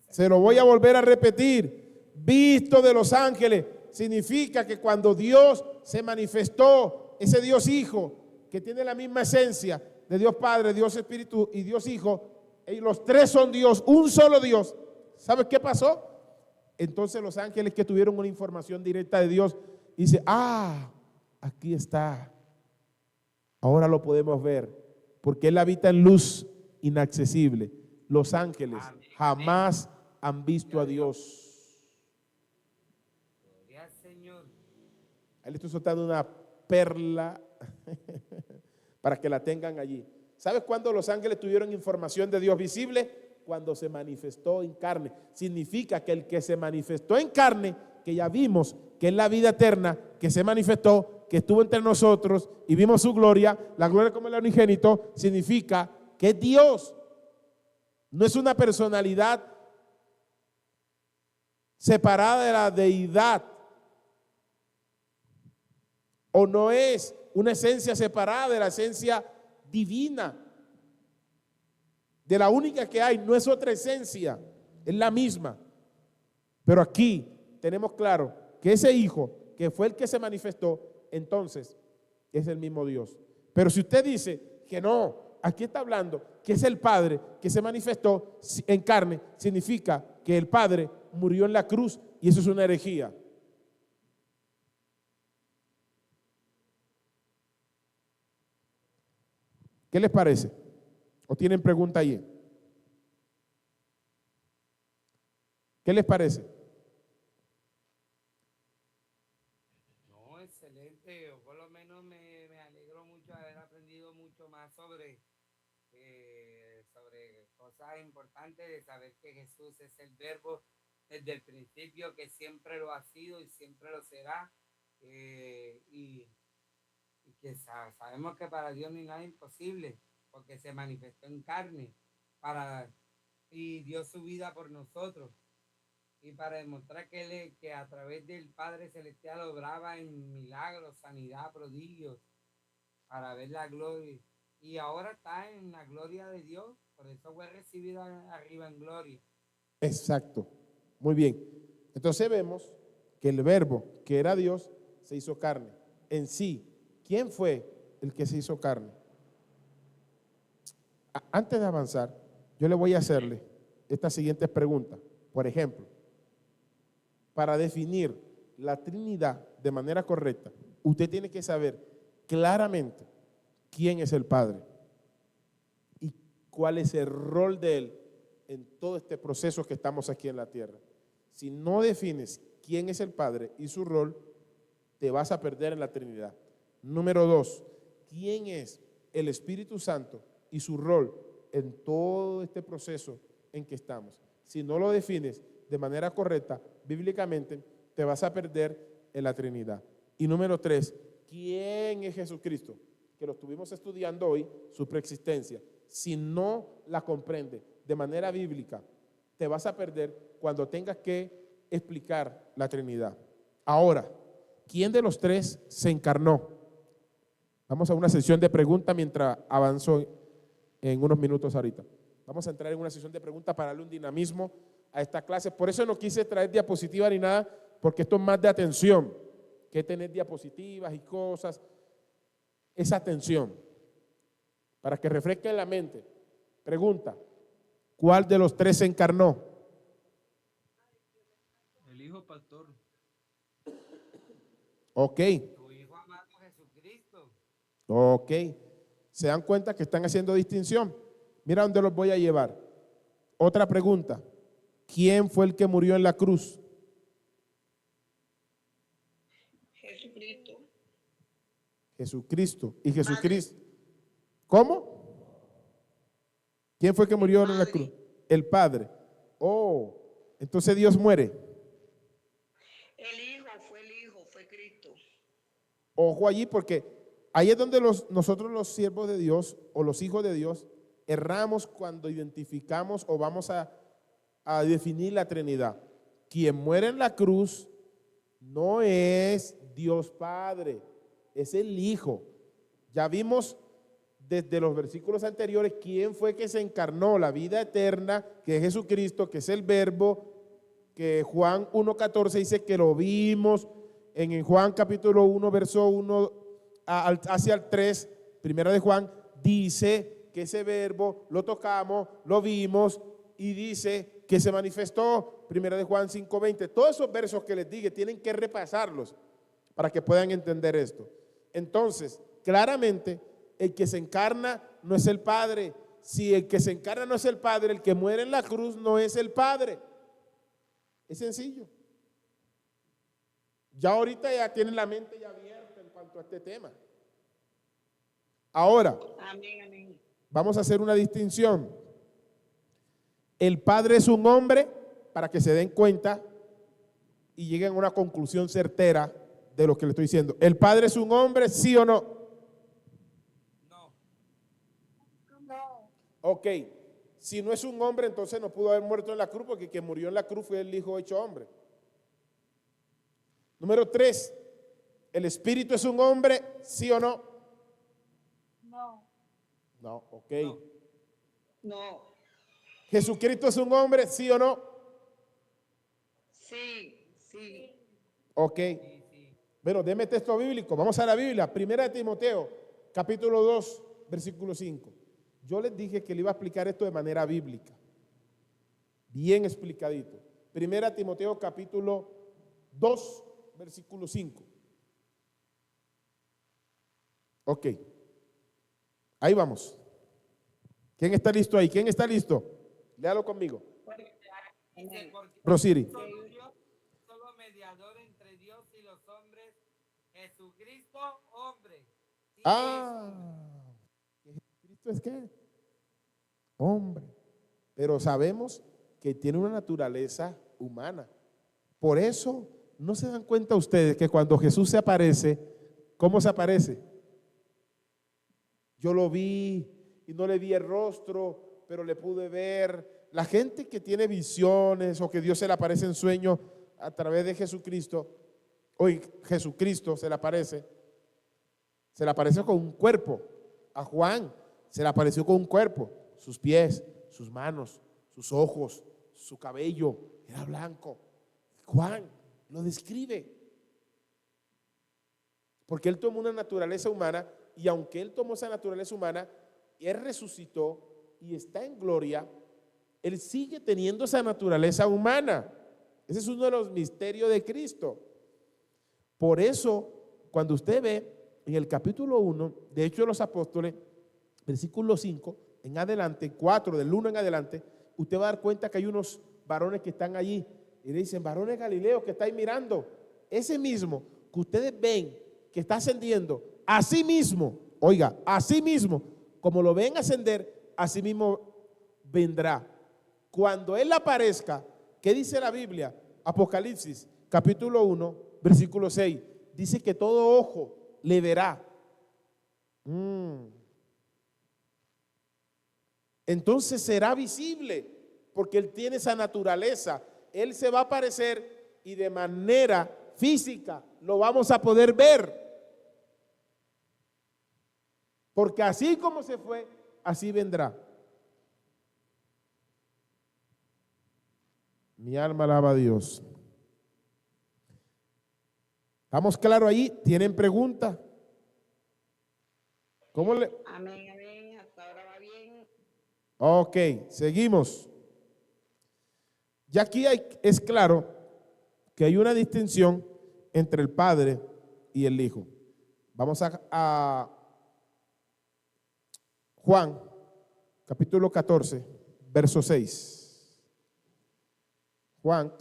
Se lo voy a volver a repetir. Visto de los ángeles significa que cuando Dios se manifestó, ese Dios Hijo, que tiene la misma esencia de Dios Padre, Dios Espíritu y Dios Hijo, y los tres son Dios, un solo Dios. ¿Sabes qué pasó? Entonces los ángeles que tuvieron una información directa de Dios, dice, aquí está. Ahora lo podemos ver, porque Él habita en luz inaccesible. Los ángeles jamás han visto a Dios. Gloria al Señor. Ahí le estoy soltando una perla para que la tengan allí. ¿Sabes cuándo los ángeles tuvieron información de Dios visible? Cuando se manifestó en carne. Significa que el que se manifestó en carne, que ya vimos que es la vida eterna, que se manifestó, que estuvo entre nosotros y vimos su gloria, la gloria como el unigénito, significa que es Dios. No es una personalidad separada de la deidad. O no es una esencia separada de la esencia divina. De la única que hay, no es otra esencia, es la misma. Pero aquí tenemos claro que ese Hijo, que fue el que se manifestó, entonces es el mismo Dios. Pero si usted dice que no, aquí está hablando que es el Padre que se manifestó en carne, significa que el Padre murió en la cruz y eso es una herejía. ¿Qué les parece? ¿O tienen pregunta ahí? ¿Qué les parece? No, excelente. Yo por lo menos me alegro mucho de haber aprendido mucho más sobre cosas importantes, de saber que Jesús es el Verbo desde el principio, que siempre lo ha sido y siempre lo será. Y que sabemos que para Dios no hay nada imposible, porque se manifestó en carne y dio su vida por nosotros. Y para demostrar que a través del Padre Celestial obraba en milagros, sanidad, prodigios, para ver la gloria. Y ahora está en la gloria de Dios, por eso fue recibida arriba en gloria. Exacto. Muy bien. Entonces vemos que el Verbo, que era Dios, se hizo carne. En sí, ¿quién fue el que se hizo carne? Antes de avanzar, yo le voy a hacerle estas siguientes preguntas. Por ejemplo, para definir la Trinidad de manera correcta, usted tiene que saber claramente quién es el Padre y cuál es el rol de Él en todo este proceso que estamos aquí en la tierra. Si no defines quién es el Padre y su rol, te vas a perder en la Trinidad. Número 2, ¿quién es el Espíritu Santo y su rol en todo este proceso en que estamos? Si no lo defines de manera correcta, bíblicamente, te vas a perder en la Trinidad. Y número 3, ¿quién es Jesucristo? Que lo estuvimos estudiando hoy, su preexistencia. Si no la comprende de manera bíblica, te vas a perder cuando tengas que explicar la Trinidad. Ahora, ¿quién de los tres se encarnó? Vamos a una sesión de preguntas mientras avanzo en unos minutos ahorita. Vamos a entrar en una sesión de preguntas para darle un dinamismo a esta clase. Por eso no quise traer diapositivas ni nada, porque esto es más de atención que tener diapositivas y cosas. Es atención, para que refresque en la mente. Pregunta, ¿cuál de los tres se encarnó? El Hijo Pastor. Ok. Tu Hijo amado Jesucristo. Ok. ¿Se dan cuenta que están haciendo distinción? Mira dónde los voy a llevar. Otra pregunta. ¿Quién fue el que murió en la cruz? Jesucristo. Jesucristo. ¿Y Jesucristo? ¿Cómo? ¿Quién fue el que murió en la cruz? El Padre. Oh, entonces Dios muere. Fue el Hijo, fue Cristo. Ojo allí, porque ahí es donde nosotros los siervos de Dios o los hijos de Dios erramos cuando identificamos o vamos a definir la Trinidad. Quien muere en la cruz no es Dios Padre, es el Hijo. Ya vimos desde los versículos anteriores quién fue que se encarnó, la vida eterna, que es Jesucristo, que es el Verbo, que Juan 1:14 dice que lo vimos, en Juan capítulo 1, verso 1 hacia el 3, primera de Juan, dice que ese Verbo lo tocamos, lo vimos y dice que se manifestó, primera de Juan 5:20. Todos esos versos que les dije tienen que repasarlos para que puedan entender esto. Entonces, claramente, el que se encarna no es el Padre. Si el que se encarna no es el Padre, el que muere en la cruz no es el Padre. Es sencillo. Ya ahorita ya tienen la mente ya abierta en cuanto a este tema. Ahora, Amén, amén. vamos a hacer una distinción. El Padre es un hombre, para que se den cuenta y lleguen a una conclusión certera de lo que le estoy diciendo. ¿El Padre es un hombre, sí o no? No. No. Ok, si no es un hombre, entonces no pudo haber muerto en la cruz, porque quien murió en la cruz fue el Hijo hecho hombre. Número 3, ¿el Espíritu es un hombre, sí o no? No. No, ok. No. ¿Jesucristo es un hombre, sí o no? Sí, sí. Ok. Sí, sí. Bueno, deme texto bíblico. Vamos a la Biblia. Primera de Timoteo, capítulo 2, versículo 5. Yo les dije que le iba a explicar esto de manera bíblica. Bien explicadito. Primera de Timoteo, capítulo 2, versículo 5. Ok. Ahí vamos. ¿Quién está listo ahí? ¿Quién está listo? Léalo conmigo. Dice, porque Rosiri. solo Dios, solo mediador entre Dios y los hombres, Jesucristo, hombre. Sí, ¿Jesucristo es qué? Hombre. Pero sabemos que tiene una naturaleza humana. Por eso, ¿no se dan cuenta ustedes que cuando Jesús se aparece, cómo se aparece? Yo lo vi y no le vi el rostro, pero le pude ver. La gente que tiene visiones o que Dios se le aparece en sueños a través de Jesucristo, hoy Jesucristo se le aparece con un cuerpo. A Juan se le apareció con un cuerpo, sus pies, sus manos, sus ojos, su cabello era blanco. Juan lo describe, porque él tomó una naturaleza humana, y aunque él tomó esa naturaleza humana, él resucitó y está en gloria, él sigue teniendo esa naturaleza humana. Ese es uno de los misterios de Cristo. Por eso, cuando usted ve en el capítulo 1 de Hechos de los Apóstoles, versículo 5 en adelante, 4 del 1 en adelante, usted va a dar cuenta que hay unos varones que están allí y le dicen: varones galileos que estáis mirando, ese mismo que ustedes ven que está ascendiendo, así mismo, oiga, así mismo, como lo ven ascender, así mismo vendrá. Cuando Él aparezca, ¿qué dice la Biblia? Apocalipsis, capítulo 1, versículo 6, dice que todo ojo le verá. Entonces será visible, porque Él tiene esa naturaleza. Él se va a aparecer y de manera física lo vamos a poder ver. Porque así como se fue, así vendrá. Mi alma alaba a Dios. ¿Estamos claros ahí? ¿Tienen pregunta? ¿Cómo le? Amén, amén. Hasta ahora va bien. Ok, seguimos. Ya aquí es claro que hay una distinción entre el Padre y el Hijo. Vamos a Juan, capítulo 14, verso 6. Juan,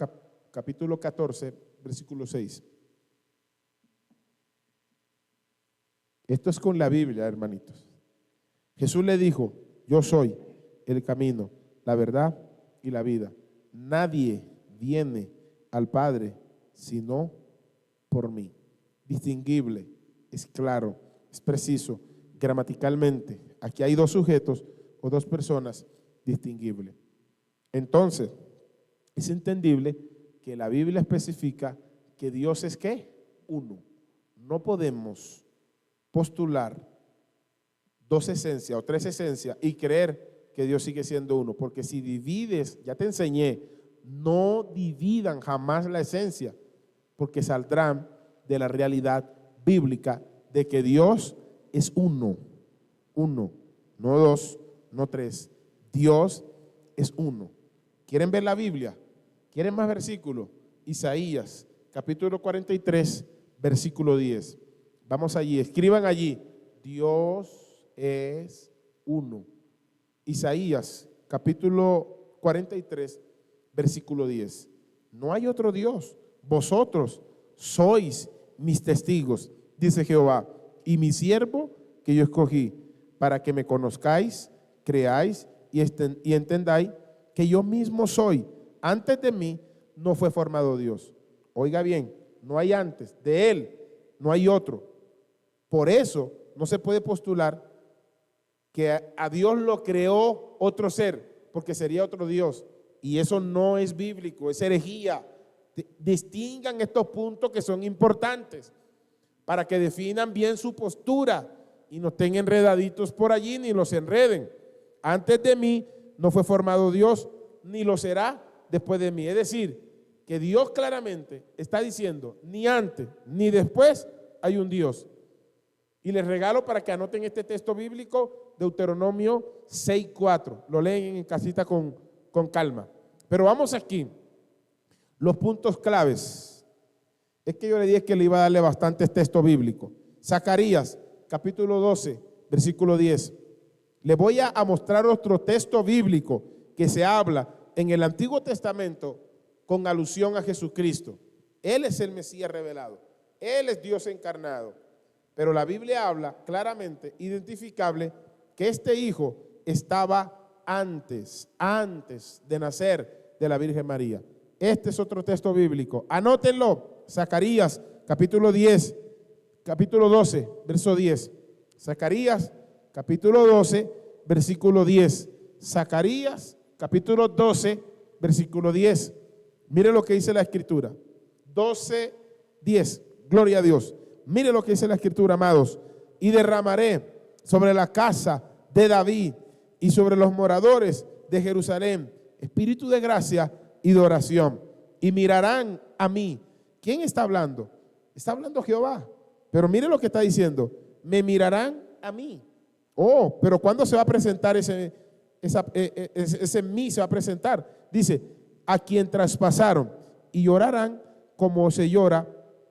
capítulo 14, versículo 6. Esto es con la Biblia, hermanitos. Jesús le dijo: yo soy el camino, la verdad y la vida. Nadie viene al Padre sino por mí. Distinguible, es claro, es preciso, gramaticalmente. Aquí hay dos sujetos o dos personas distinguibles. Entonces, es entendible que la Biblia especifica que Dios es ¿qué? Uno. No podemos postular dos esencias o tres esencias y creer que Dios sigue siendo uno, porque si divides, ya te enseñé, no dividan jamás la esencia, porque saldrán de la realidad bíblica de que Dios es uno, no dos, no tres. Dios es uno. ¿Quieren ver la Biblia? ¿Quieren más versículos? Isaías, capítulo 43, versículo 10. Vamos allí, escriban allí: Dios es uno. Isaías, capítulo 43, versículo 10. No hay otro Dios. Vosotros sois mis testigos, dice Jehová, y mi siervo que yo escogí, para que me conozcáis, creáis y entendáis que yo mismo soy. Antes de mí no fue formado Dios. Oiga bien, no hay antes. De Él no hay otro. Por eso no se puede postular que a Dios lo creó otro ser, porque sería otro Dios. Y eso no es bíblico, es herejía. Distingan estos puntos que son importantes para que definan bien su postura y no estén enredaditos por allí ni los enreden. Antes de mí no fue formado Dios, ni lo será después de mí. Es decir, que Dios claramente está diciendo, ni antes ni después hay un Dios. Y les regalo para que anoten este texto bíblico, Deuteronomio 6:4. Lo leen en casita con calma. Pero vamos aquí, los puntos claves. Es que yo le dije que le iba a darle bastantes textos bíblicos. Zacarías, capítulo 12, versículo 10. Le voy a mostrar otro texto bíblico que se habla en el Antiguo Testamento con alusión a Jesucristo. Él es el Mesías revelado. Él es Dios encarnado. Pero la Biblia habla claramente, identificable, que este hijo estaba antes de nacer de la Virgen María. Este es otro texto bíblico. Anótenlo. Zacarías, capítulo 12, verso 10. Zacarías, capítulo 12, versículo 10. Zacarías, capítulo 12, versículo 10. Mire lo que dice la Escritura. 12, 10. Gloria a Dios. Mire lo que dice la Escritura, amados. Y derramaré sobre la casa de David y sobre los moradores de Jerusalén espíritu de gracia y de oración. Y mirarán a mí. ¿Quién está hablando? Está hablando Jehová. Pero mire lo que está diciendo. Me mirarán a mí. Oh, pero ¿cuándo se va a presentar ese mí se va a presentar? Dice, a quien traspasaron y llorarán como se llora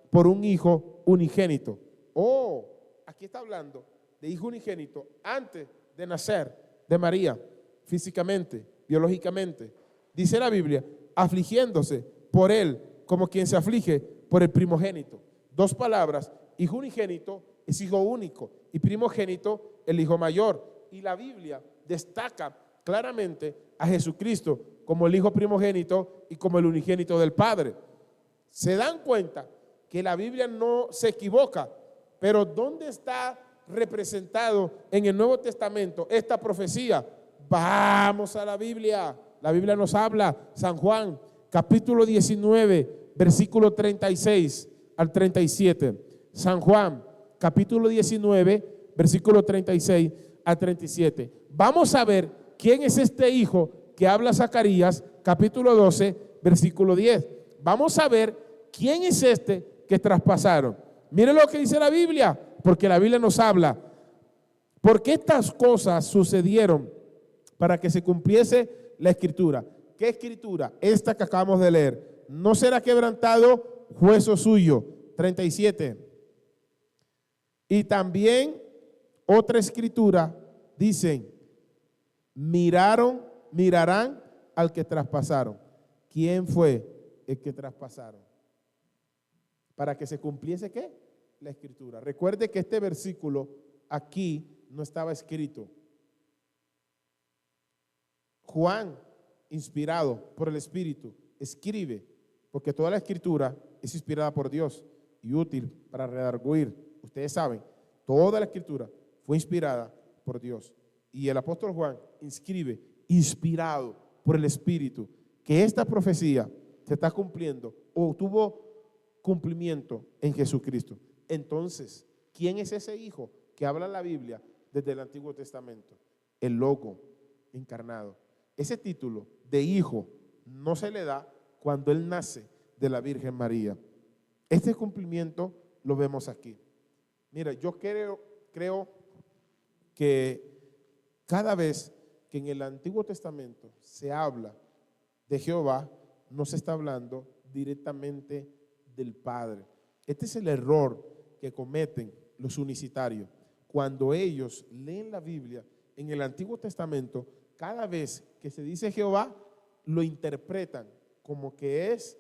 por un hijo unigénito. Oh, aquí está hablando de hijo unigénito antes de nacer de María, físicamente, biológicamente. Dice la Biblia, afligiéndose por él como quien se aflige por el primogénito. Dos palabras, hijo unigénito es hijo único y primogénito el hijo mayor. Y la Biblia destaca claramente a Jesucristo como el hijo primogénito y como el unigénito del Padre. Se dan cuenta que la Biblia no se equivoca, pero ¿dónde está representado en el Nuevo Testamento esta profecía? Vamos a la Biblia. La Biblia nos habla, San Juan, capítulo 19, versículo 36 al 37. San Juan, capítulo 19, versículo 36 al 37. Vamos a ver quién es este hijo que habla Zacarías, capítulo 12, versículo 10. Vamos a ver quién es este que traspasaron. Miren lo que dice la Biblia, porque la Biblia nos habla. Porque estas cosas sucedieron para que se cumpliese la Escritura. ¿Qué Escritura? Esta que acabamos de leer. No será quebrantado hueso suyo. 37. Y también otra Escritura dicen, mirarán al que traspasaron. ¿Quién fue el que traspasaron? Para que se cumpliese ¿qué? La Escritura. Recuerde que este versículo aquí no estaba escrito. Juan, inspirado por el Espíritu, escribe, porque toda la Escritura es inspirada por Dios y útil para redarguir. Ustedes saben, toda la Escritura fue inspirada por Dios. Y el apóstol Juan inscribe, inspirado por el Espíritu, que esta profecía se está cumpliendo o tuvo cumplimiento en Jesucristo. Entonces, ¿quién es ese hijo que habla la Biblia desde el Antiguo Testamento? El Logo encarnado. Ese título de hijo no se le da cuando él nace de la Virgen María. Este cumplimiento lo vemos aquí. Mira, yo creo que cada vez que en el Antiguo Testamento se habla de Jehová, no se está hablando directamente del Padre. Este es el error que cometen los unicitarios. Cuando ellos leen la Biblia en el Antiguo Testamento, cada vez que se dice Jehová, lo interpretan como que es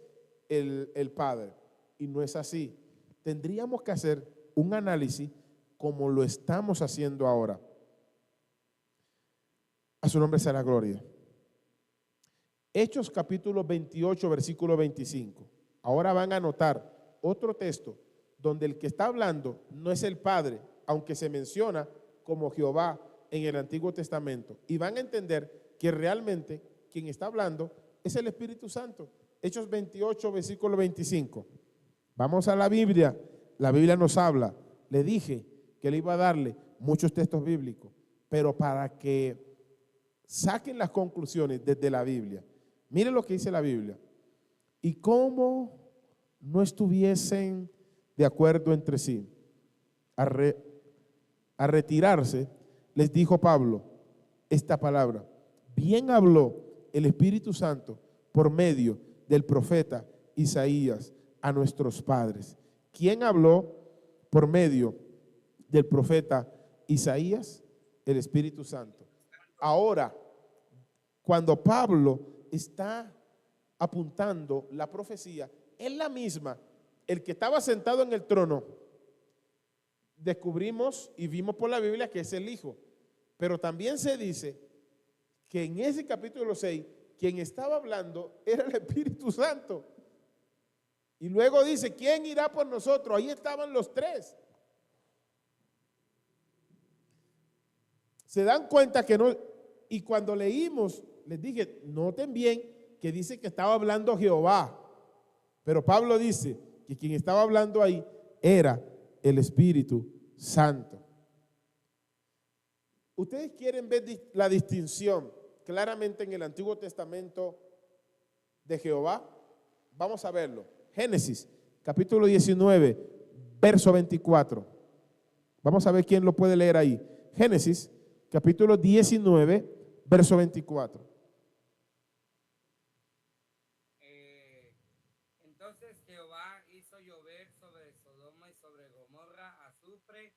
el Padre. Y no es así. Tendríamos que hacer un análisis como lo estamos haciendo ahora. A su nombre sea la gloria. Hechos capítulo 28, versículo 25. Ahora van a notar otro texto donde el que está hablando no es el Padre, aunque se menciona como Jehová en el Antiguo Testamento y van a entender que realmente quien está hablando es el Espíritu Santo. Hechos 28, versículo 25. Vamos a la Biblia. La Biblia nos habla. Le dije que le iba a darle muchos textos bíblicos, pero para que saquen las conclusiones desde la Biblia. Miren lo que dice la Biblia. Y cómo no estuviesen de acuerdo entre sí, a retirarse, les dijo Pablo esta palabra. Bien habló el Espíritu Santo por medio del profeta Isaías a nuestros padres. ¿Quién habló por medio del profeta Isaías? El Espíritu Santo. Ahora, cuando Pablo está apuntando la profecía, es la misma. El que estaba sentado en el trono, descubrimos y vimos por la Biblia que es el Hijo. Pero también se dice que en ese capítulo 6, quien estaba hablando era el Espíritu Santo. Y luego dice, ¿quién irá por nosotros? Ahí estaban los tres. Se dan cuenta que no, y cuando leímos, les dije, noten bien que dice que estaba hablando Jehová, pero Pablo dice que quien estaba hablando ahí era el Espíritu Santo. ¿Ustedes quieren ver la distinción claramente en el Antiguo Testamento de Jehová? Vamos a verlo. Génesis, capítulo 19, verso 24. Vamos a ver quién lo puede leer ahí. Génesis, capítulo 19, verso 24. Entonces Jehová hizo llover sobre Sodoma y sobre Gomorra azufre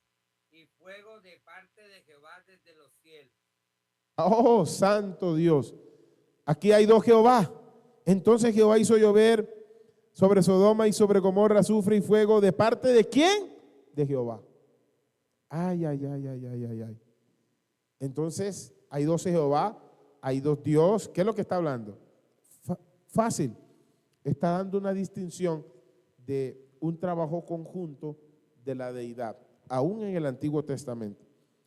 y fuego de parte de Jehová desde los cielos. Oh, santo Dios. Aquí hay dos Jehová. Entonces Jehová hizo llover sobre Sodoma y sobre Gomorra azufre y fuego de parte de ¿quién? De Jehová. Ay, ay, ay, ay, ay, ay, ay. Entonces hay dos Jehová, hay dos Dios. ¿Qué es lo que está hablando? Fácil. Está dando una distinción de un trabajo conjunto de la deidad, aún en el Antiguo Testamento.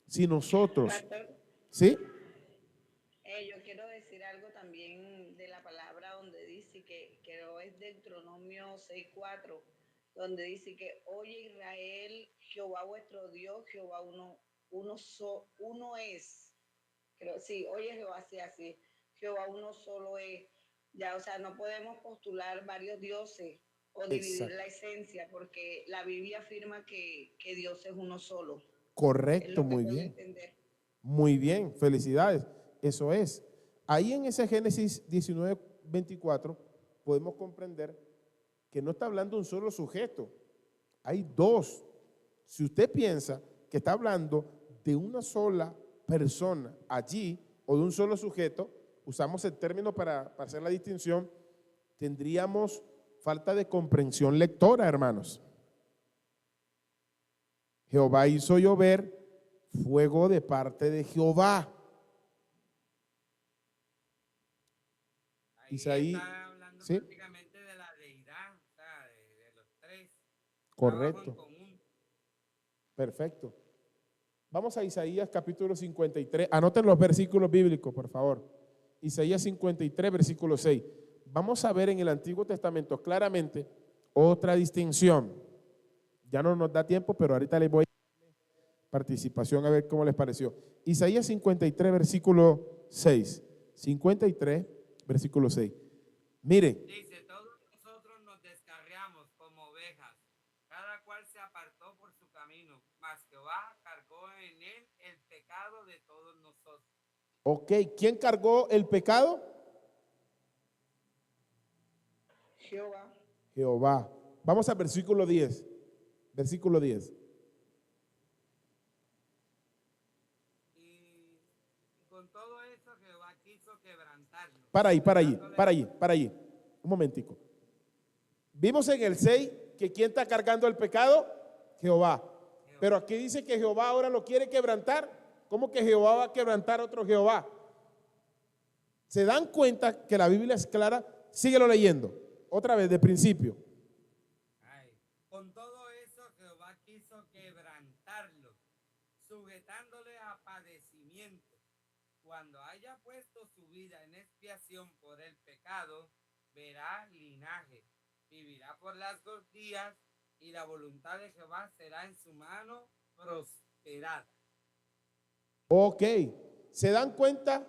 Si nosotros, Pastor, ¿sí? yo quiero decir algo también de la palabra donde dice que es Deuteronomio 6:4, donde dice que oye Israel, Jehová vuestro Dios, Jehová uno es. Creo, sí, oye Jehová, sí, así. Jehová uno solo es. Ya, o sea, no podemos postular varios dioses o dividir Exacto. la esencia, porque la Biblia afirma que Dios es uno solo. Es Correcto, lo que muy puedo bien. entender. Muy bien, felicidades. Eso es. Ahí en ese Génesis 19, 24 podemos comprender que no está hablando un solo sujeto. Hay dos. Si usted piensa que está hablando de una sola persona allí o de un solo sujeto, usamos el término para hacer la distinción, tendríamos falta de comprensión lectora, hermanos. Jehová hizo llover fuego de parte de Jehová. Ahí Isaí, está hablando ¿sí? prácticamente de la deidad, o sea, de los tres. Correcto. Trabajo en común. Perfecto. Vamos a Isaías capítulo 53. Anoten los versículos bíblicos, por favor. Isaías 53, versículo 6. Vamos a ver en el Antiguo Testamento claramente otra distinción. Ya no nos da tiempo, pero ahorita les voy a dar participación a ver cómo les pareció. Isaías 53, versículo 6. 53, versículo 6. Miren, Dice, todos nosotros nos descarriamos como ovejas, cada cual se apartó por su camino, mas Jehová cargó en él el pecado de todos nosotros. ok, ¿quién cargó el pecado? Jehová. Jehová. Vamos al versículo 10. Versículo 10. Y con todo eso Jehová quiso quebrantarlo. Para allí. Un momentico. Vimos en el 6 que ¿quién está cargando el pecado? Jehová. Pero aquí dice que Jehová ahora lo quiere quebrantar. ¿Cómo que Jehová va a quebrantar a otro Jehová? ¿Se dan cuenta que la Biblia es clara? Síguelo leyendo. Otra vez, de principio. Ay, con todo eso Jehová quiso quebrantarlo, sujetándole a padecimiento padecimiento. Cuando haya puesto su vida en expiación por el pecado, verá linaje, vivirá por largos días y la voluntad de Jehová será en su mano prosperada. Ok, ¿se dan cuenta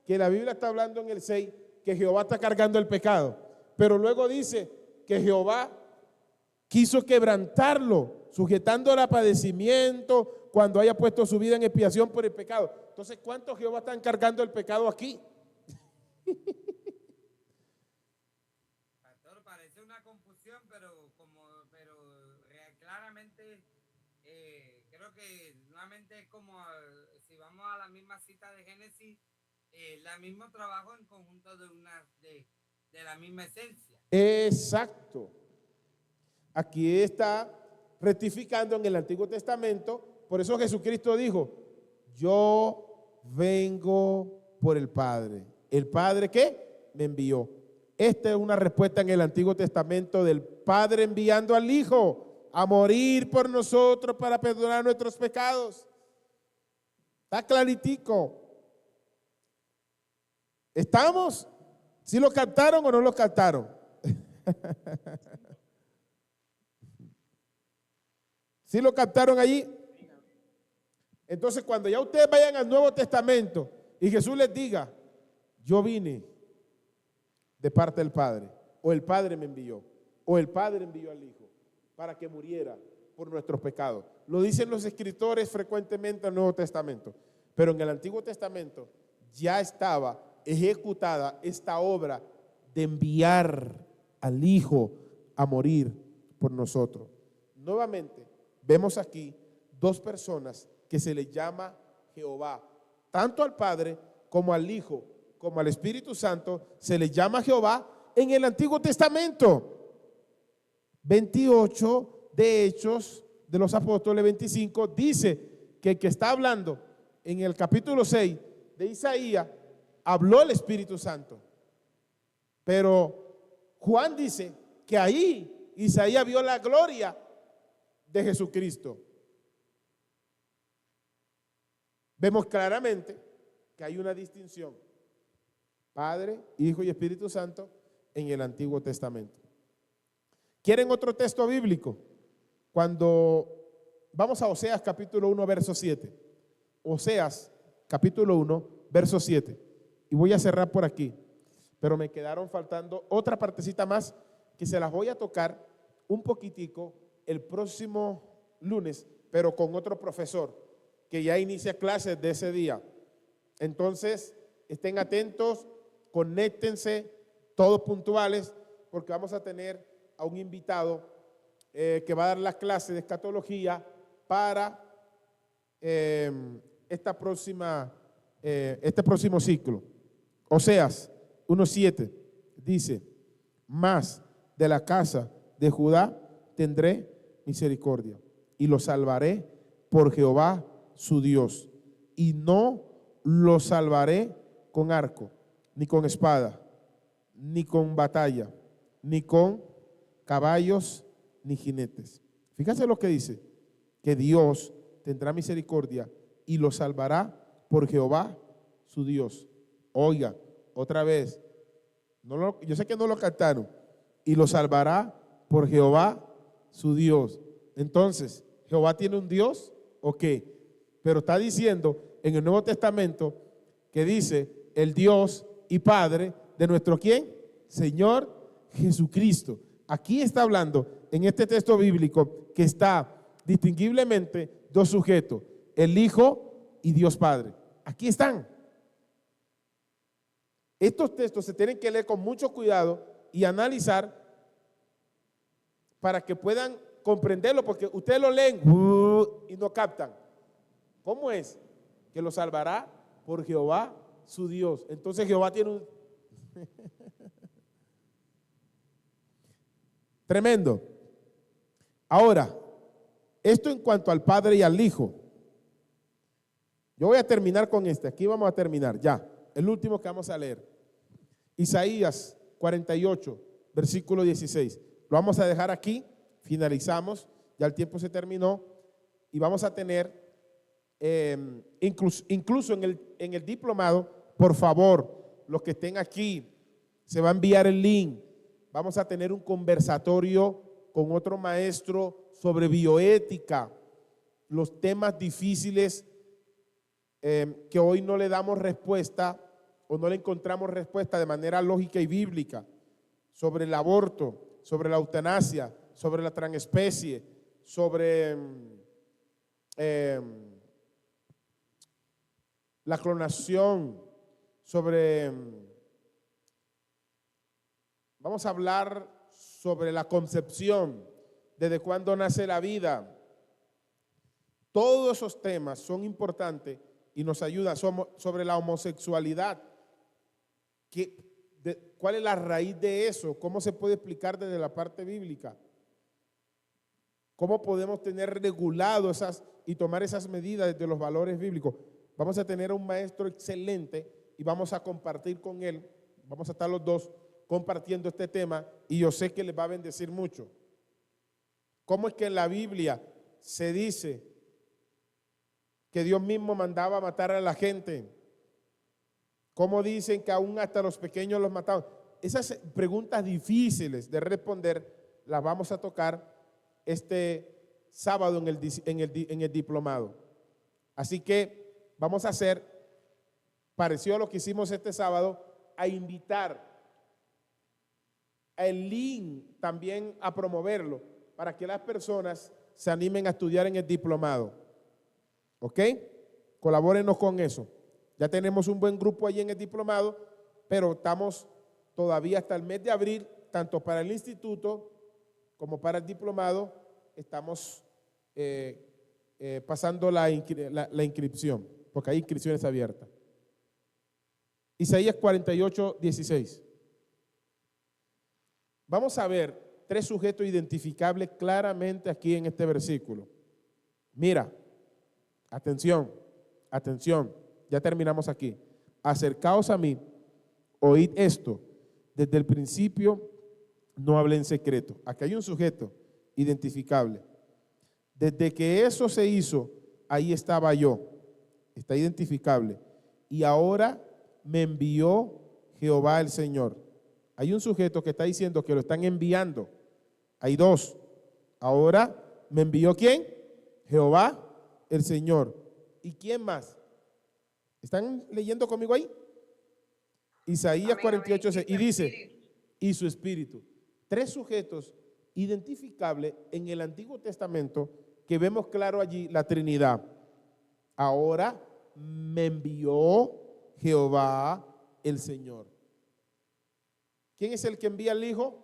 que la Biblia está hablando en el 6 que Jehová está cargando el pecado? Pero luego dice que Jehová quiso quebrantarlo, sujetándolo a padecimiento cuando haya puesto su vida en expiación por el pecado. Entonces, ¿cuántos Jehová están cargando el pecado aquí? Pastor, parece una confusión, pero claramente creo que nuevamente es como si vamos a la misma cita de Génesis, el mismo trabajo en conjunto de la misma esencia. Exacto. Aquí está rectificando en el Antiguo Testamento. Por eso Jesucristo dijo: yo vengo por el Padre. ¿El Padre qué? Me envió. Esta es una respuesta en el Antiguo Testamento del Padre enviando al Hijo a morir por nosotros para perdonar nuestros pecados. Está claritico. ¿Estamos? ¿Sí lo captaron o no lo captaron? ¿Sí lo captaron allí? Entonces, cuando ya ustedes vayan al Nuevo Testamento y Jesús les diga: yo vine de parte del Padre, o el Padre me envió, o el Padre envió al Hijo para que muriera por nuestros pecados. Lo dicen los escritores frecuentemente en el Nuevo Testamento, pero en el Antiguo Testamento ya estaba ejecutada esta obra de enviar al Hijo a morir por nosotros. Nuevamente, vemos aquí dos personas que se les llama Jehová. Tanto al Padre como al Hijo, como al Espíritu Santo, se les llama Jehová en el Antiguo Testamento. 28 de Hechos de los Apóstoles, 25, dice que el que está hablando en el capítulo 6 de Isaías, habló el Espíritu Santo. Pero Juan dice que ahí Isaías vio la gloria de Jesucristo. Vemos claramente que hay una distinción: Padre, Hijo y Espíritu Santo en el Antiguo Testamento. ¿Quieren otro texto bíblico? Cuando vamos a Oseas capítulo 1 verso 7. Oseas capítulo 1 verso 7. Y voy a cerrar por aquí, pero me quedaron faltando otra partecita más que se las voy a tocar un poquitico el próximo lunes, pero con otro profesor que ya inicia clases de ese día. Entonces, estén atentos, conéctense, todos puntuales, porque vamos a tener a un invitado que va a dar las clases de escatología para este próximo ciclo. Oseas 1:7 dice: mas de la casa de Judá tendré misericordia y lo salvaré por Jehová su Dios, y no lo salvaré con arco, ni con espada, ni con batalla, ni con caballos, ni jinetes. Fíjense lo que dice: que Dios tendrá misericordia y lo salvará por Jehová su Dios. Oiga, otra vez, yo sé que no lo cantaron. Y lo salvará por Jehová su Dios. Entonces, ¿Jehová tiene un Dios o qué? Pero está diciendo en el Nuevo Testamento que dice el Dios y Padre de nuestro ¿quién? Señor Jesucristo. Aquí está hablando en este texto bíblico que está distinguiblemente dos sujetos: el Hijo y Dios Padre. Aquí están. Estos textos se tienen que leer con mucho cuidado y analizar para que puedan comprenderlo, porque ustedes lo leen y no captan. ¿Cómo es? Que lo salvará por Jehová su Dios. Entonces Jehová tiene un... Tremendo. Ahora, esto en cuanto al Padre y al Hijo. Yo voy a terminar con este. Aquí vamos a terminar ya. El último que vamos a leer. Isaías 48, versículo 16. Lo vamos a dejar aquí. Finalizamos. Ya el tiempo se terminó. Y vamos a tener incluso en el diplomado, por favor, los que estén aquí, se va a enviar el link. Vamos a tener un conversatorio con otro maestro sobre bioética, los temas difíciles que hoy no le damos respuesta o no le encontramos respuesta de manera lógica y bíblica, sobre el aborto, sobre la eutanasia, sobre la transespecie, sobre la clonación, sobre, vamos a hablar sobre la concepción, desde cuándo nace la vida. Todos esos temas son importantes y nos ayudan. Sobre la homosexualidad, ¿cuál es la raíz de eso? ¿Cómo se puede explicar desde la parte bíblica? ¿Cómo podemos tener regulado y tomar esas medidas desde los valores bíblicos? Vamos a tener a un maestro excelente y vamos a compartir con él, vamos a estar los dos compartiendo este tema y yo sé que les va a bendecir mucho. ¿Cómo es que en la Biblia se dice que Dios mismo mandaba a matar a la gente? ¿Cómo dicen que aún hasta los pequeños los mataban? Esas preguntas difíciles de responder las vamos a tocar este sábado en el diplomado. Así que vamos a hacer, parecido a lo que hicimos este sábado, a invitar el link también a promoverlo para que las personas se animen a estudiar en el diplomado. ¿Ok? Colabórenos con eso. Ya tenemos un buen grupo allí en el diplomado, pero estamos todavía hasta el mes de abril, tanto para el instituto como para el diplomado, estamos pasando la inscripción, porque hay inscripciones abiertas. Isaías 48, 16. Vamos a ver 3 sujetos identificables claramente aquí en este versículo. Mira, atención, atención, ya terminamos aquí. Acercaos a mí, oíd esto, desde el principio no hablé en secreto. Aquí hay un sujeto identificable. Desde que eso se hizo, ahí estaba yo, está identificable. Y ahora me envió Jehová el Señor. Hay un sujeto que está diciendo que lo están enviando. Hay 2. Ahora me envió ¿quién? Jehová el Señor. ¿Y quién más? ¿Están leyendo conmigo ahí? Isaías 48, 6. Y dice, y su espíritu. 3 sujetos identificables en el Antiguo Testamento que vemos claro allí la Trinidad. Ahora me envió Jehová el Señor. ¿Quién es el que envía al Hijo?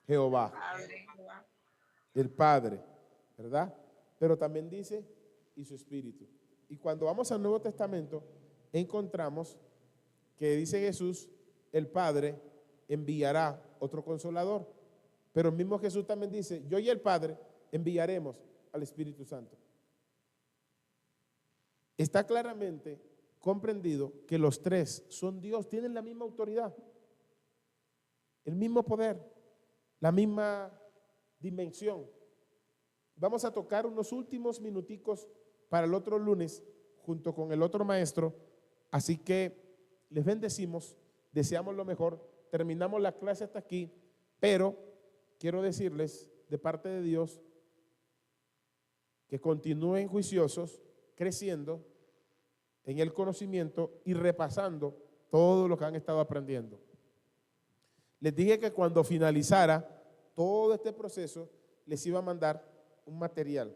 Jehová, el Padre, ¿verdad? Pero también dice, y su Espíritu. Y cuando vamos al Nuevo Testamento, encontramos que dice Jesús, el Padre enviará otro consolador. Pero el mismo Jesús también dice, yo y el Padre enviaremos al Espíritu Santo. Está claramente comprendido que los 3 son Dios, tienen la misma autoridad, el mismo poder, la misma dimensión. Vamos a tocar unos últimos minuticos para el otro lunes junto con el otro maestro, así que les bendecimos, deseamos lo mejor, terminamos la clase hasta aquí, pero quiero decirles de parte de Dios que continúen juiciosos, creciendo en el conocimiento y repasando todo lo que han estado aprendiendo. Les dije que cuando finalizara todo este proceso, les iba a mandar un material.